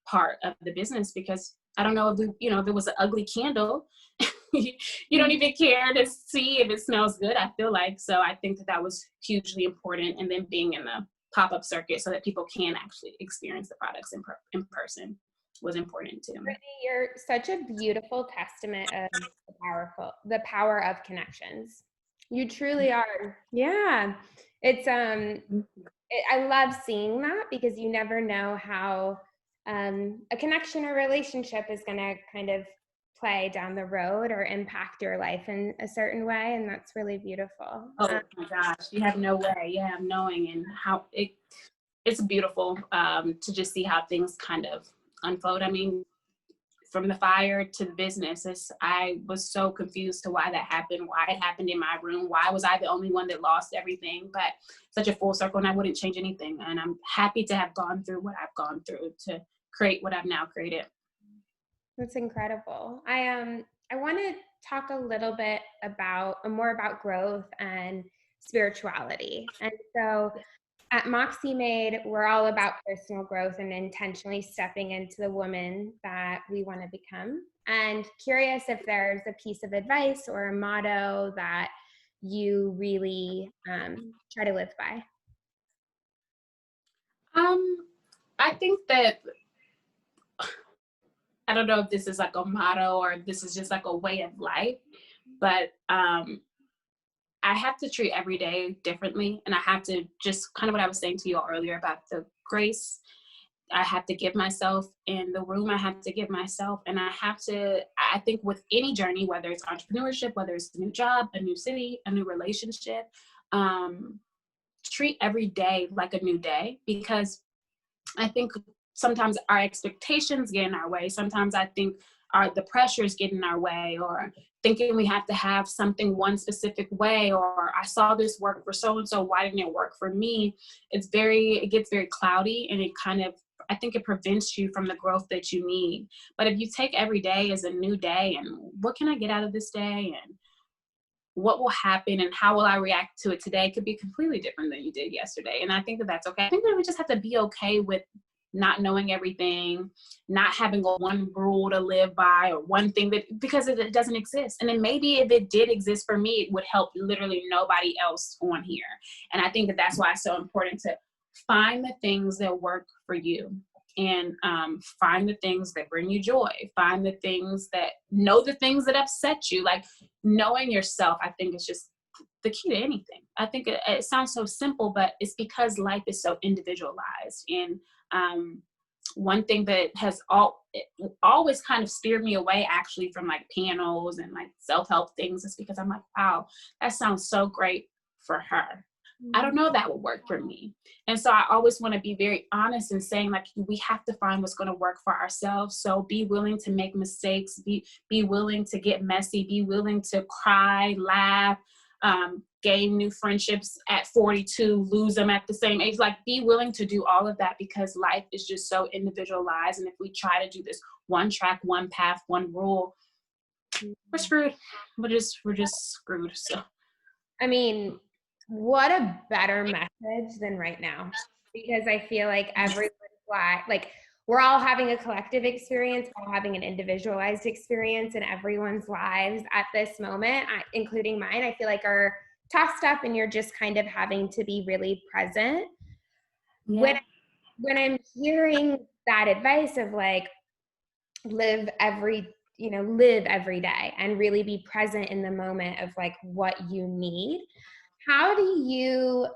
part of the business, because I don't know if if it was an ugly candle, you don't even care to see if it smells good, I feel like. So I think that was hugely important. And then being in the pop-up circuit so that people can actually experience the products in person was important too. Brittney, you're such a beautiful testament of the power of connections. You truly are. Yeah. It's I love seeing that because you never know how a connection or relationship is going to kind of play down the road or impact your life in a certain way, and that's really beautiful. Oh my gosh, you have no way. You have knowing, and how it's beautiful to just see how things kind of unfold. I mean, from the fire to the business, I was so confused to why that happened, why it happened in my room, why was I the only one that lost everything, but such a full circle, and I wouldn't change anything. And I'm happy to have gone through what I've gone through to create what I've now created. That's incredible. I want to talk a little bit more about growth and spirituality. And so at MoxxieMade, we're all about personal growth and intentionally stepping into the woman that we want to become. And curious if there's a piece of advice or a motto that you really try to live by. I think that, I don't know if this is like a motto or if this is just like a way of life, but I have to treat every day differently. And I have to just kind of what I was saying to you all earlier about the grace I have to give myself in the room I have to give myself. And I think with any journey, whether it's entrepreneurship, whether it's a new job, a new city, a new relationship, treat every day like a new day, because I think sometimes our expectations get in our way. Sometimes I think the pressures get in our way, or thinking we have to have something one specific way, or I saw this work for so-and-so, why didn't it work for me? It gets very cloudy, and I think it prevents you from the growth that you need. But if you take every day as a new day, and what can I get out of this day, and what will happen, and how will I react to it today, could be completely different than you did yesterday. And I think that that's okay. I think that we just have to be okay with not knowing everything, not having one rule to live by, or one thing because it doesn't exist. And then maybe if it did exist for me, it would help literally nobody else on here. And I think that that's why it's so important to find the things that work for you, and find the things that bring you joy. Find the things that upset you. Like, knowing yourself, I think, is just the key to anything. I think it sounds so simple, but it's because life is so individualized. And one thing that has always kind of steered me away, actually, from like panels and like self-help things, is because I'm like, wow, that sounds so great for her. I don't know if that would work for me. And so I always want to be very honest in saying, like, we have to find what's going to work for ourselves. So be willing to make mistakes, be willing to get messy, be willing to cry, laugh, gain new friendships at 42, lose them at the same age. Like, be willing to do all of that, because life is just so individualized. And if we try to do this one track, one path, one rule, we're screwed. We're just screwed. So, I mean, what a better message than right now, because I feel like everyone's like, we're all having a collective experience, we're all having an individualized experience in everyone's lives at this moment, including mine. I feel like are tossed up, and you're just kind of having to be really present. Yeah. When I'm hearing that advice of like, live every day and really be present in the moment of like what you need, how do you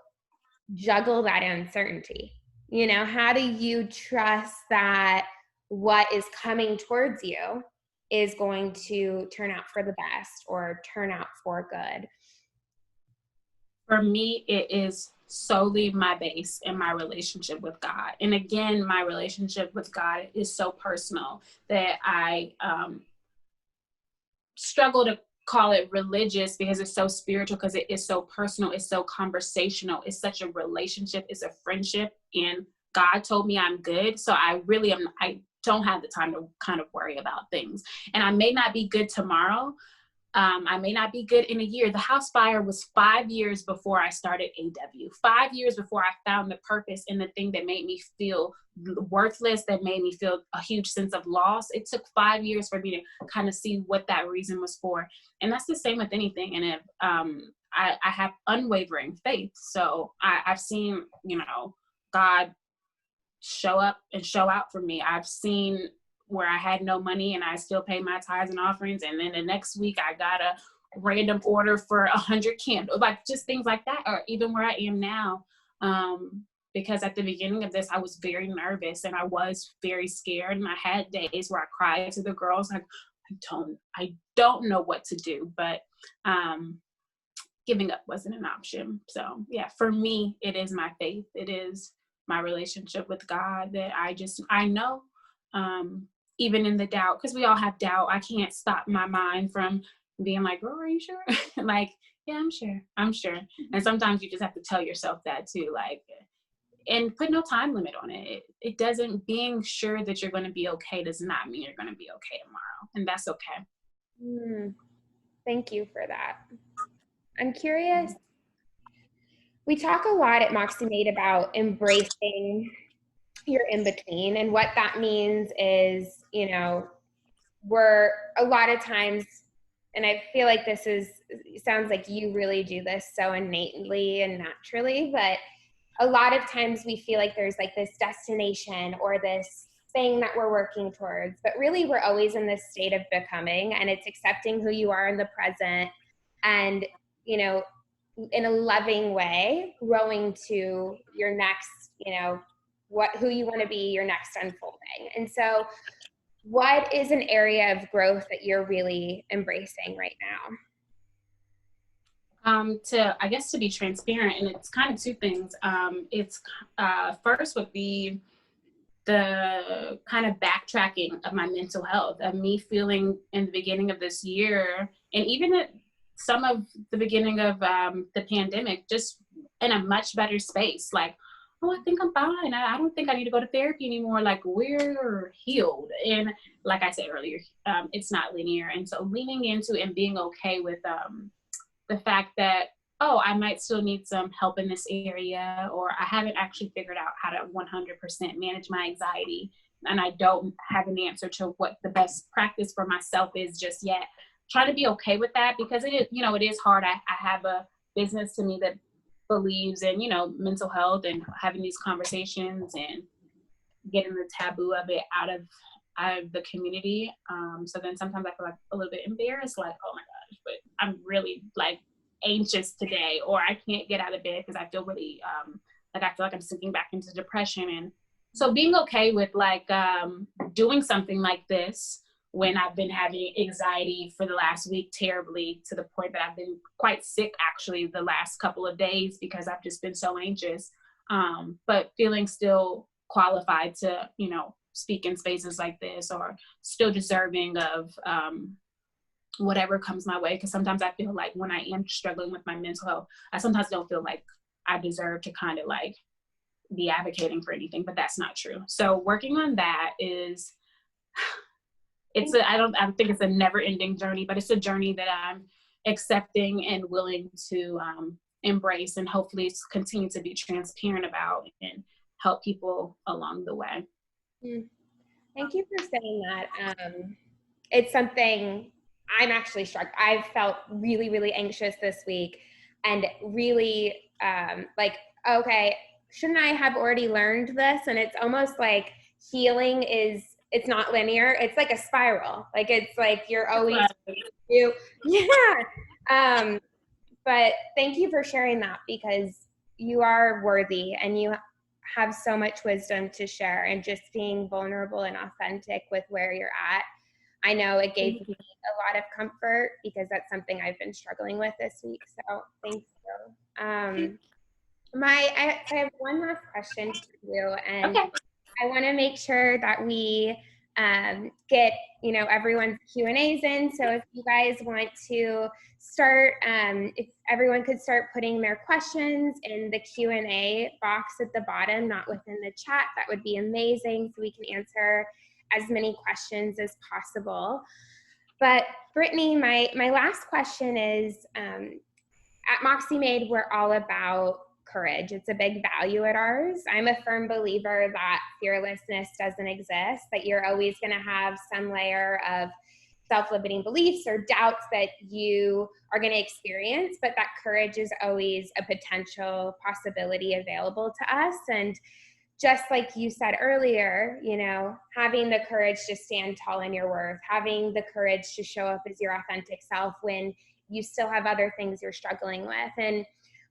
juggle that uncertainty? How do you trust that what is coming towards you is going to turn out for the best or turn out for good? For me, it is solely my base and my relationship with God. And again, my relationship with God is so personal that I struggle to call it religious, because it's so spiritual, because it is so personal, it's so conversational, it's such a relationship, it's a friendship. And God told me I'm good, so I don't have the time to kind of worry about things. And I may not be good tomorrow, I may not be good in a year. The house fire was 5 years before I started AW, 5 years before I found the purpose and the thing that made me feel worthless, that made me feel a huge sense of loss. It took 5 years for me to kind of see what that reason was for. And that's the same with anything. And if I have unwavering faith. So I've seen, God show up and show out for me. I've seen where I had no money and I still pay my tithes and offerings, and then the next week I got a random order for 100 candles, like just things like that. Or even where I am now, because at the beginning of this I was very nervous and I was very scared, and I had days where I cried to the girls like, I don't know what to do. But giving up wasn't an option. So yeah, for me, it is my faith. It is my relationship with God that I know, even in the doubt, because we all have doubt. I can't stop my mind from being like, oh, are you sure? Like, yeah, I'm sure. And sometimes you just have to tell yourself that too, like, and put no time limit on it. It doesn't, being sure that you're going to be okay does not mean you're going to be okay tomorrow. And that's okay. Thank you for that. I'm curious. We talk a lot at MoxxieMade about embracing your in-between, and what that means is, we're a lot of times, and I feel like sounds like you really do this so innately and naturally, but a lot of times we feel like there's like this destination or this thing that we're working towards, but really we're always in this state of becoming, and it's accepting who you are in the present, and in a loving way, growing to your next, who you want to be, your next unfolding. And so what is an area of growth that you're really embracing right now? To be transparent, and it's kind of two things. It's first would be the kind of backtracking of my mental health, of me feeling in the beginning of this year, and even at some of the beginning of the pandemic, just in a much better space. Like, oh, I think I'm fine. I don't think I need to go to therapy anymore. Like, we're healed. And like I said earlier, it's not linear. And so leaning into and being okay with the fact that, oh, I might still need some help in this area, or I haven't actually figured out how to 100% manage my anxiety, and I don't have an answer to what the best practice for myself is just yet. Try to be okay with that, because it is, it is hard. I have a business to me that believes in, mental health and having these conversations and getting the taboo of it out of the community. So then sometimes I feel like a little bit embarrassed, like, oh my gosh, but I'm really like anxious today, or I can't get out of bed because I feel really like I feel like I'm sinking back into depression. And so being okay with like doing something like this when I've been having anxiety for the last week terribly, to the point that I've been quite sick actually the last couple of days because I've just been so anxious, but feeling still qualified to, speak in spaces like this, or still deserving of whatever comes my way. Because sometimes I feel like when I am struggling with my mental health, I sometimes don't feel like I deserve to kind of like be advocating for anything, but that's not true. So working on that is, I think it's a never ending journey, but it's a journey that I'm accepting and willing to embrace, and hopefully continue to be transparent about and help people along the way. Thank you for saying that. It's something I'm actually struck. I've felt really, really anxious this week, and really like, okay, shouldn't I have already learned this? And it's almost like healing it's not linear. It's like a spiral. Like, it's like you're always yeah. But thank you for sharing that, because you are worthy and you have so much wisdom to share, and just being vulnerable and authentic with where you're at. I know it gave me a lot of comfort, because that's something I've been struggling with this week. So thank you. I have one last question for you, and okay. I want to make sure that we get everyone's Q&As in. So if you guys want to start, if everyone could start putting their questions in the Q&A box at the bottom, not within the chat, that would be amazing, so we can answer as many questions as possible. But Brittney, my last question is, at MoxxieMade, we're all about courage. It's a big value at ours. I'm a firm believer that fearlessness doesn't exist, that you're always going to have some layer of self-limiting beliefs or doubts that you are going to experience, but that courage is always a potential possibility available to us. And just like you said earlier, you know, having the courage to stand tall in your worth, having the courage to show up as your authentic self when you still have other things you're struggling with. And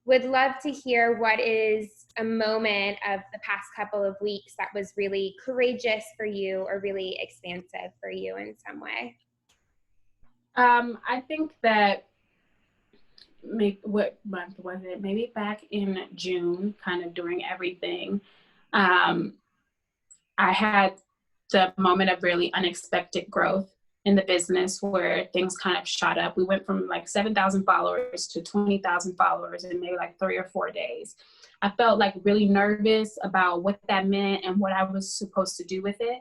would love to hear what is a moment of the past couple of weeks that was really courageous for you or really expansive for you in some way. I think that what month was it? Maybe back in June, kind of during everything. I had the moment of really unexpected growth in the business where things kind of shot up. We went from like 7,000 followers to 20,000 followers in maybe like 3 or 4 days. I felt like really nervous about what that meant and what I was supposed to do with it.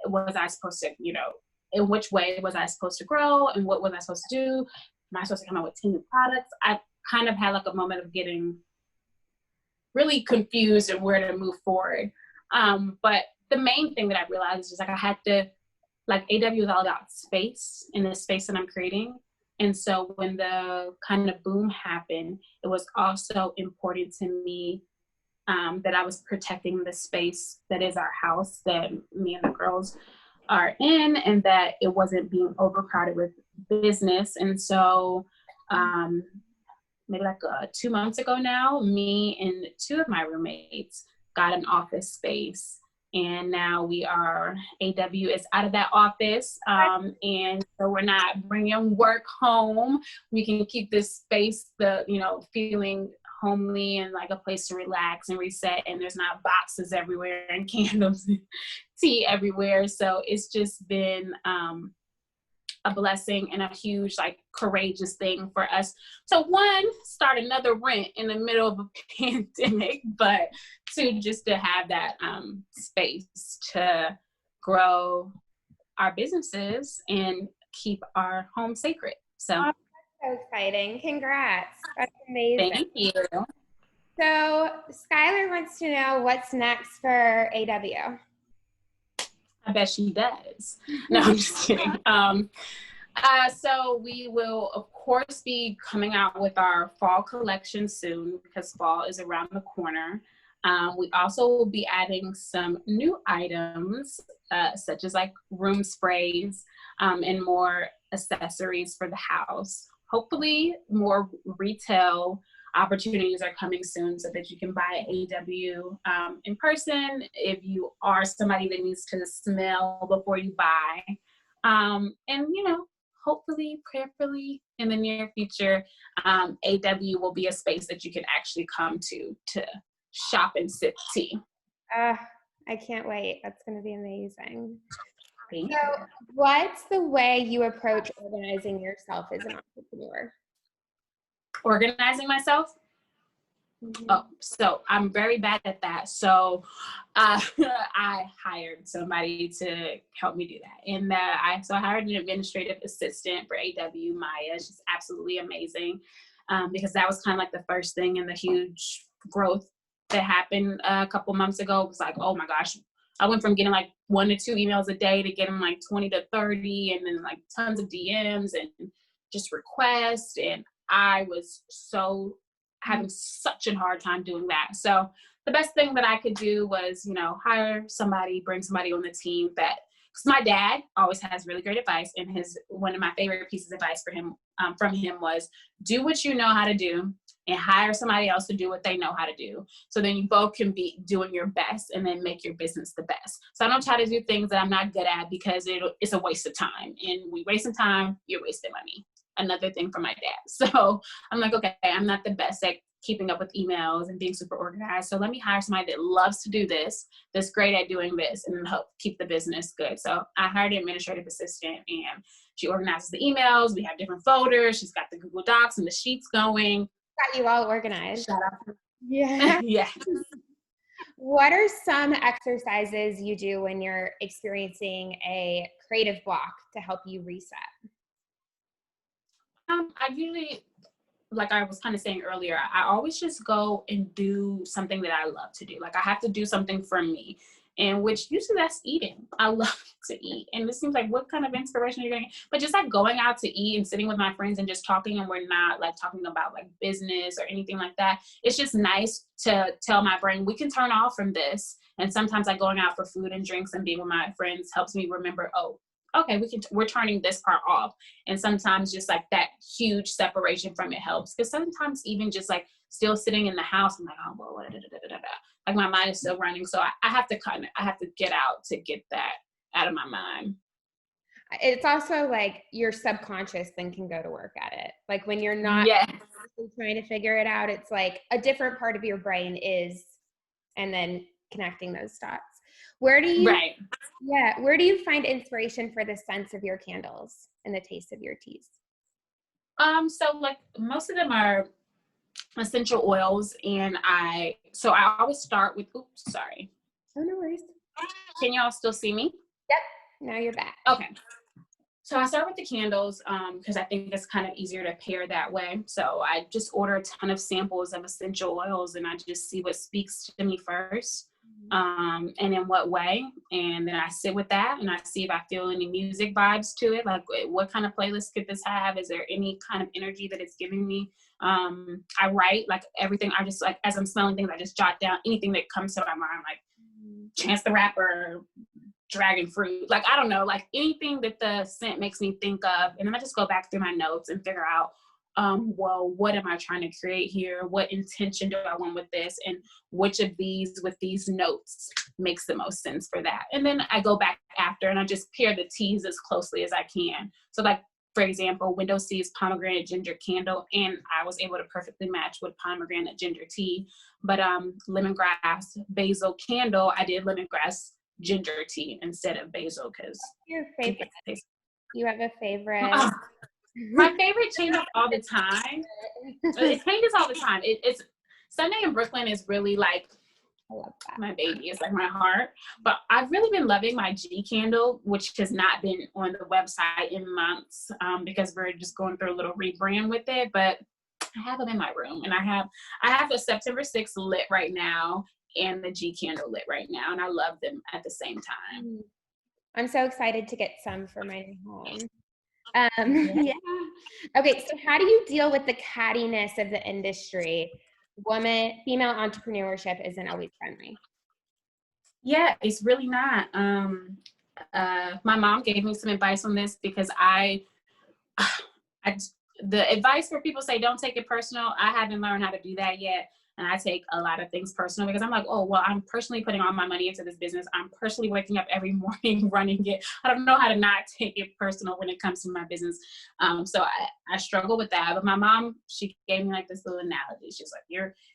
Was I supposed to, you know, in which way was I supposed to grow and what was I supposed to do? Am I supposed to come out with 10 new products? I kind of had like a moment of getting really confused and where to move forward. But the main thing that I realized is like I had to, like AW is all about space in the space that I'm creating. And so when the kind of boom happened, it was also important to me that I was protecting the space that is our house that me and the girls are in, and that it wasn't being overcrowded with business. And so maybe like 2 months ago now, me and 2 of my roommates got an office space. And now AW is out of that office. And so we're not bringing work home. We can keep this space, feeling homely and like a place to relax and reset. And there's not boxes everywhere and candles and tea everywhere. So it's just been a blessing and a huge, like, courageous thing for us to, one, start another rent in the middle of a pandemic, but two, just to have that space to grow our businesses and keep our home sacred. So, oh, that's so exciting. Congrats. That's amazing. Thank you. So Skylar wants to know what's next for AW. I bet she does. No, I'm just kidding. So we will, of course, be coming out with our fall collection soon because fall is around the corner. We also will be adding some new items, such as like room sprays and more accessories for the house. Hopefully, more retail opportunities are coming soon so that you can buy AW in person if you are somebody that needs to smell before you buy. And, hopefully, prayerfully, in the near future, AW will be a space that you can actually come to shop and sip tea. I can't wait. That's going to be amazing. Thank you. What's the way you approach organizing yourself as an entrepreneur? Organizing myself? Mm-hmm. Oh, so I'm very bad at that. So I hired somebody to help me do that. And I hired an administrative assistant for AW, Maya. She's absolutely amazing because that was kind of like the first thing in the huge growth that happened a couple months ago. It was like, oh my gosh, I went from getting like 1 to 2 emails a day to getting like 20 to 30 and then like tons of DMs and just requests. And I was having such a hard time doing that. So the best thing that I could do was, hire somebody, bring somebody on the team because my dad always has really great advice. And one of my favorite pieces of advice from him was do what you know how to do and hire somebody else to do what they know how to do. So then you both can be doing your best and then make your business the best. So I don't try to do things that I'm not good at because it's a waste of time. And we wasting time, you're wasting money. Another thing from my dad. So I'm like, okay, I'm not the best at keeping up with emails and being super organized. So let me hire somebody that loves to do this, that's great at doing this, and help keep the business good. So I hired an administrative assistant and she organizes the emails. We have different folders. She's got the Google Docs and the sheets going. Got you all organized. Shout out. Yeah. Yeah. What are some exercises you do when you're experiencing a creative block to help you reset? I usually, like I was kind of saying earlier, I always just go and do something that I love to do. Like I have to do something for me. and which usually that's eating. I love to eat. And it seems like what kind of inspiration are you getting? But just like going out to eat and sitting with my friends and just talking, and we're not like talking about like business or anything like that. It's just nice to tell my brain we can turn off from this. And sometimes like going out for food and drinks and being with my friends helps me remember, oh, okay, we're turning this part off. And sometimes just like that huge separation from it helps. Because sometimes even just like still sitting in the house, I'm like, oh, well, like my mind is still running. So I have to get out to get that out of my mind. It's also like your subconscious then can go to work at it. Like when you're not Yes. trying to figure it out, it's like a different part of your brain is, and then connecting those dots. Where do you find inspiration for the scents of your candles and the taste of your teas? So like most of them are essential oils, and I always start with, oops, sorry. Oh, no worries. Can y'all still see me? Yep. Now you're back. Okay. So I start with the candles because I think it's kind of easier to pair that way. So I just order a ton of samples of essential oils, and I just see what speaks to me first, and in what way. And then I sit with that, and I see if I feel any music vibes to it. Like, what kind of playlist could this have? Is there any kind of energy that it's giving me? I write like everything. I just like, as I'm smelling things, I just jot down anything that comes to my mind, like Chance the Rapper, dragon fruit, like I don't know, like anything that the scent makes me think of. And then I just go back through my notes and figure out, well, what am I trying to create here? What intention do I want with this? And which of these with these notes makes the most sense for that? And then I go back after and I just pair the teas as closely as I can. So like, for example, Window Seas pomegranate ginger candle, and I was able to perfectly match with pomegranate ginger tea. But lemongrass basil candle, I did lemongrass ginger tea instead of basil because your favorite. You have a favorite? My favorite changes all the time. It changes all the time. It's Sunday in Brooklyn is really like, I love that. My baby. It's like my heart. But I've really been loving my G candle, which has not been on the website in months because we're just going through a little rebrand with it. But I have them in my room, and I have a September 6th lit right now and the G candle lit right now, and I love them at the same time. I'm so excited to get some for my new home. Yeah. Okay, so how do you deal with the cattiness of the industry? Female entrepreneurship isn't always friendly. Yeah, it's really not. My mom gave me some advice on this because the advice where people say don't take it personal, I haven't learned how to do that yet. And I take a lot of things personal because I'm like, oh, well, I'm personally putting all my money into this business. I'm personally waking up every morning running it. I don't know how to not take it personal when it comes to my business. So I struggle with that. But my mom, she gave me like this little analogy. She's like,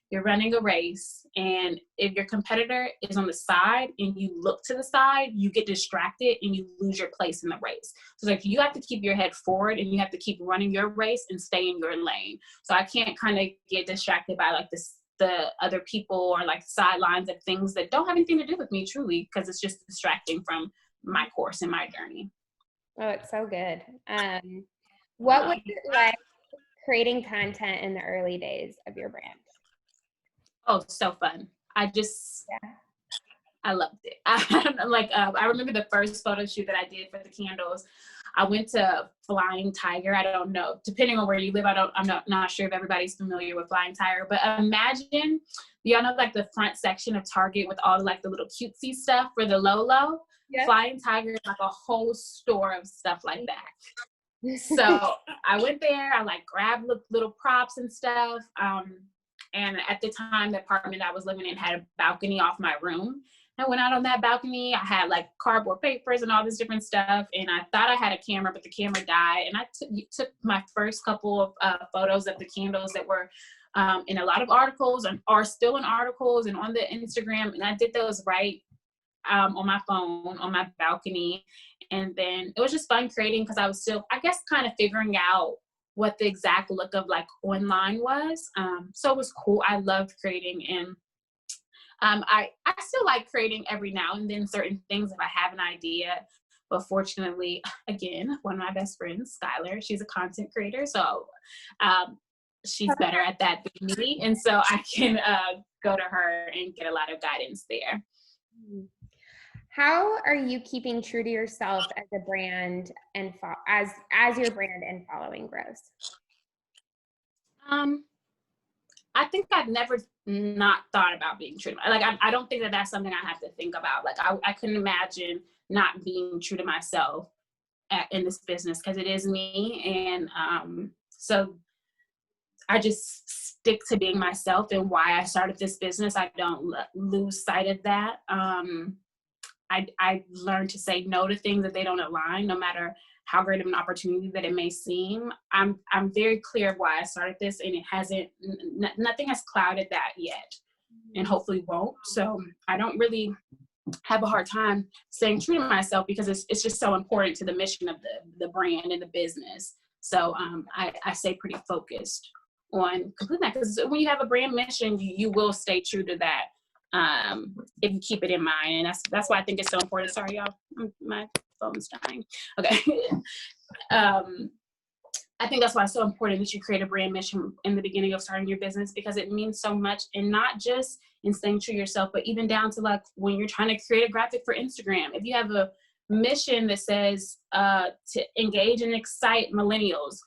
you're running a race, and if your competitor is on the side and you look to the side, you get distracted and you lose your place in the race. So like, you have to keep your head forward and you have to keep running your race and stay in your lane. So I can't kind of get distracted by like the other people or like sidelines of things that don't have anything to do with me truly, because it's just distracting from my course and my journey. Oh, it's so good. What was it like creating content in the early days of your brand? Oh, so fun. I loved it. I remember the first photo shoot that I did for the candles. I went to Flying Tiger. I don't know, depending on where you live, I'm not sure if everybody's familiar with Flying Tiger, but imagine, y'all know like the front section of Target with all like the little cutesy stuff for the Lolo. Yep. Flying Tiger is like a whole store of stuff like that. So I went there, I like grabbed little props and stuff. And at the time, the apartment I was living in had a balcony off my room. I went out on that balcony. I had like cardboard papers and all this different stuff. And I thought I had a camera, but the camera died. And I took my first couple of photos of the candles that were in a lot of articles and are still in articles and on the Instagram. And I did those right on my phone, on my balcony. And then it was just fun creating because I was still, I guess, kind of figuring out what the exact look of like online was. So it was cool. I loved creating, and I still like creating every now and then certain things if I have an idea. But fortunately, again, one of my best friends, Skylar, she's a content creator. So she's better at that than me. And so I can go to her and get a lot of guidance there. How are you keeping true to yourself as a brand and as your brand and following grows? Um, I think I've never not thought about being true. Like, I don't think that that's something I have to think about. Like, I couldn't imagine not being true to myself in this business because it is me. And so I just stick to being myself and why I started this business. I don't lose sight of that. I learned to say no to things that they don't align, no matter how great of an opportunity that it may seem. I'm very clear of why I started this, and it hasn't, nothing has clouded that yet, and hopefully won't. So I don't really have a hard time staying true to myself because it's just so important to the mission of the brand and the business. So I stay pretty focused on completing that, because when you have a brand mission, you will stay true to that. If you keep it in mind, and that's why I think it's so important. Sorry, y'all, my phone's dying. Okay. I think that's why it's so important that you create a brand mission in the beginning of starting your business, because it means so much, and not just in staying true to yourself, but even down to like when you're trying to create a graphic for Instagram. If you have a mission that says to engage and excite millennials,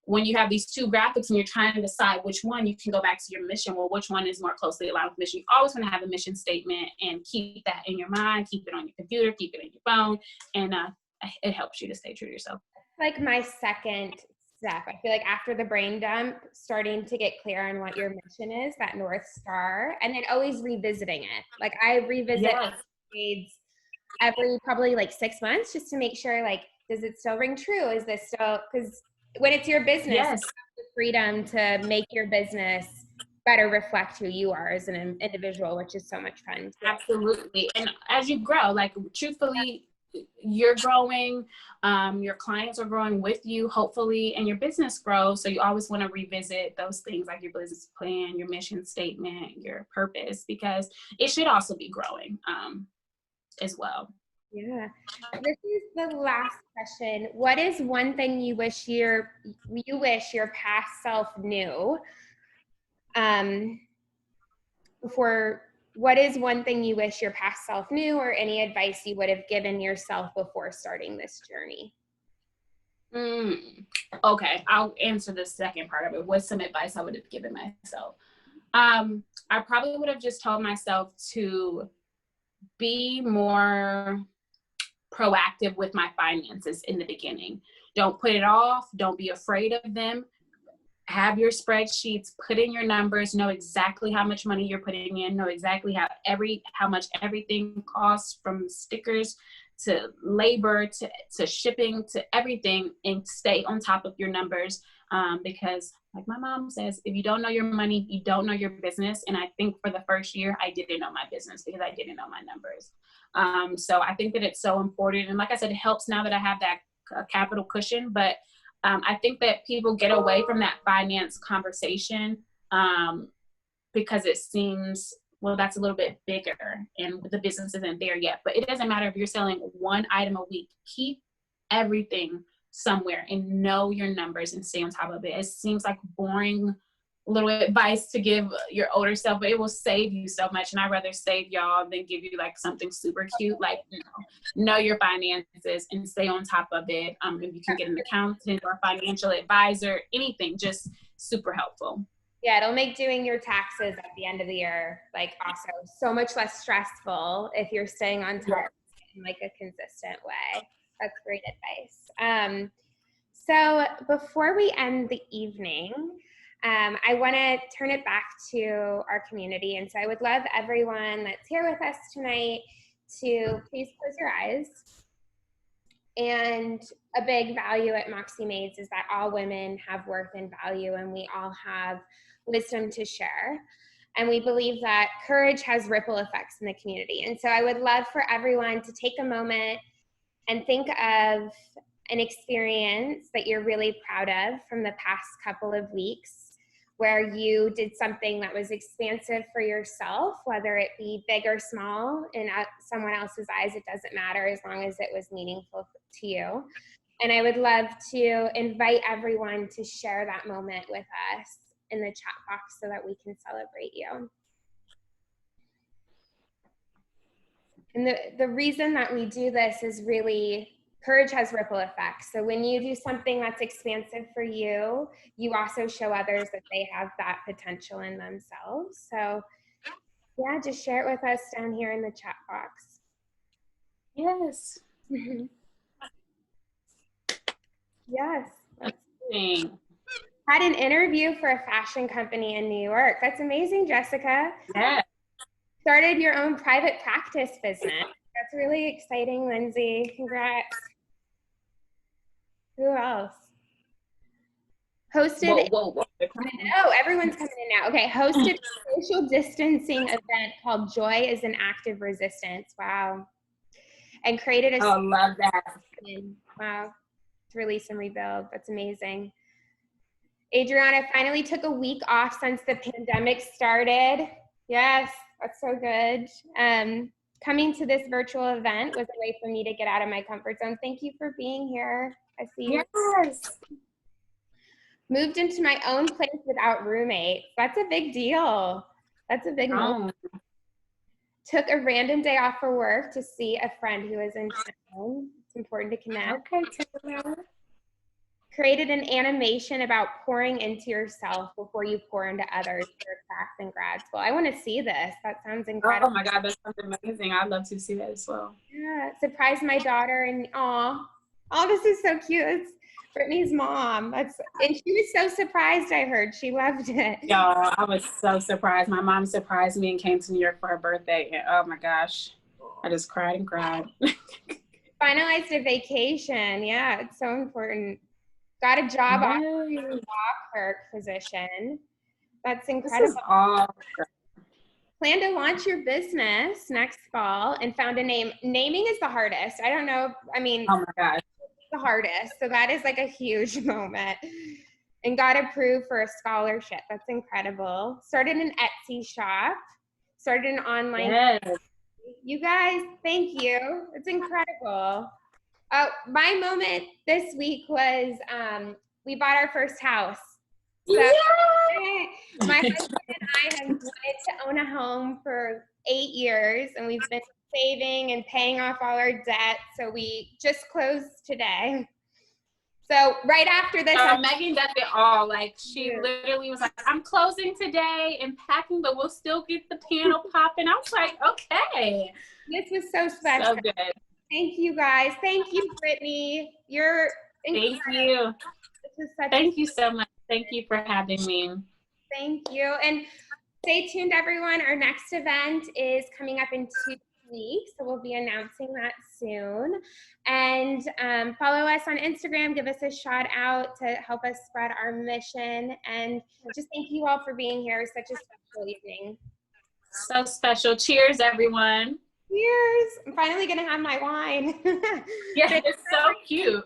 when you have these two graphics and you're trying to decide which one, you can go back to your mission. Well, which one is more closely aligned with mission? You always want to have a mission statement and keep that in your mind, keep it on your computer, keep it in your phone, and it helps you to stay true to yourself. Like my second step, I feel like after the brain dump, starting to get clear on what your mission is, that North Star, and then always revisiting it. Like I revisit grades every probably like 6 months just to make sure, like, does it still ring true? Is this still, because when it's your business, you have the freedom to make your business better reflect who you are as an individual, which is so much fun too. Absolutely. And as you grow, like truthfully, you're growing, your clients are growing with you, hopefully, and your business grows. So you always want to revisit those things, like your business plan, your mission statement, your purpose, because it should also be growing as well. Yeah. This is the last question. What is one thing you wish your past self knew? What is one thing you wish your past self knew, or any advice you would have given yourself before starting this journey? Okay, I'll answer the second part of it. What's some advice I would have given myself? I probably would have just told myself to be more proactive with my finances in the beginning. Don't put it off. Don't be afraid of them. Have your spreadsheets, put in your numbers, know exactly how much money you're putting in, know exactly how much everything costs, from stickers to labor to shipping to everything, and stay on top of your numbers. Because like my mom says, if you don't know your money, you don't know your business. And I think for the first year, I didn't know my business because I didn't know my numbers. So I think that it's so important. And like I said, it helps now that I have that capital cushion, but I think that people get away from that finance conversation because it seems, well, that's a little bit bigger and the business isn't there yet. But it doesn't matter if you're selling one item a week. Keep everything somewhere and know your numbers and stay on top of it. It seems like boring little advice to give your older self, but it will save you so much. And I'd rather save y'all than give you like something super cute. Like, know your finances and stay on top of it. If you can get an accountant or a financial advisor, anything, just super helpful. Yeah, it'll make doing your taxes at the end of the year like also so much less stressful if you're staying on top in like a consistent way. That's great advice. So before we end the evening, I want to turn it back to our community. And so I would love everyone that's here with us tonight to please close your eyes. And a big value at MoxxieMade is that all women have worth and value, and we all have wisdom to share. And we believe that courage has ripple effects in the community. And so I would love for everyone to take a moment and think of an experience that you're really proud of from the past couple of weeks, where you did something that was expansive for yourself, whether it be big or small. In someone else's eyes, it doesn't matter as long as it was meaningful to you. And I would love to invite everyone to share that moment with us in the chat box so that we can celebrate you. And the reason that we do this is really, courage has ripple effects. So when you do something that's expansive for you, you also show others that they have that potential in themselves. So yeah, just share it with us down here in the chat box. Yes. Yes. Had an interview for a fashion company in New York. That's amazing, Jessica. Yeah. Started your own private practice business. That's really exciting, Lindsay. Congrats. Who else? Hosted. Whoa. I know, everyone's coming in now. Okay, hosted a social distancing event called Joy is an Act of Resistance. Wow. And created a. Oh, love that. Wow. To release and rebuild. That's amazing. Adriana finally took a week off since the pandemic started. Yes, that's so good. Coming to this virtual event was a way for me to get out of my comfort zone. Thank you for being here. I see you. Yes. Moved into my own place without roommates. That's a big deal. That's a big moment. Took a random day off for work to see a friend who was in town. It's important to connect. Okay, Taylor. Created an animation about pouring into yourself before you pour into others for class and grad school. I want to see this. That sounds incredible. Oh my God, that sounds amazing. I'd love to see that as well. Yeah, surprised my daughter and oh, this is so cute. It's Brittney's mom. And she was so surprised. I heard she loved it. Y'all, I was so surprised. My mom surprised me and came to New York for her birthday. And oh my gosh, I just cried and cried. Finalized a vacation. Yeah, it's so important. Got a job offer for a law clerk position. That's incredible. This is all Plan to launch your business next fall and found a name. Naming is the hardest. I don't know. I mean, oh my gosh, the hardest. So that is like a huge moment. And got approved for a scholarship. That's incredible. Started an Etsy shop. Started an online. Yes. You guys, thank you. It's incredible. My moment this week was we bought our first house. So my husband and I have wanted to own a home for 8 years, and we've been saving and paying off all our debt. So we just closed today. So right after this, Megan does it all. Like she literally was like, "I'm closing today and packing, but we'll still get the piano popping." I was like, "Okay." This was so special. So good. Thank you guys. Thank you, Brittney. You're incredible. Thank you. Thank you so much. Thank you for having me. Thank you. And stay tuned, everyone. Our next event is coming up in 2 weeks, so we'll be announcing that soon. And follow us on Instagram. Give us a shout out to help us spread our mission. And just thank you all for being here. It was such a special evening. So special. Cheers, everyone. Cheers. I'm finally going to have my wine. Yeah, it's so cute.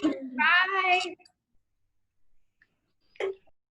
Bye.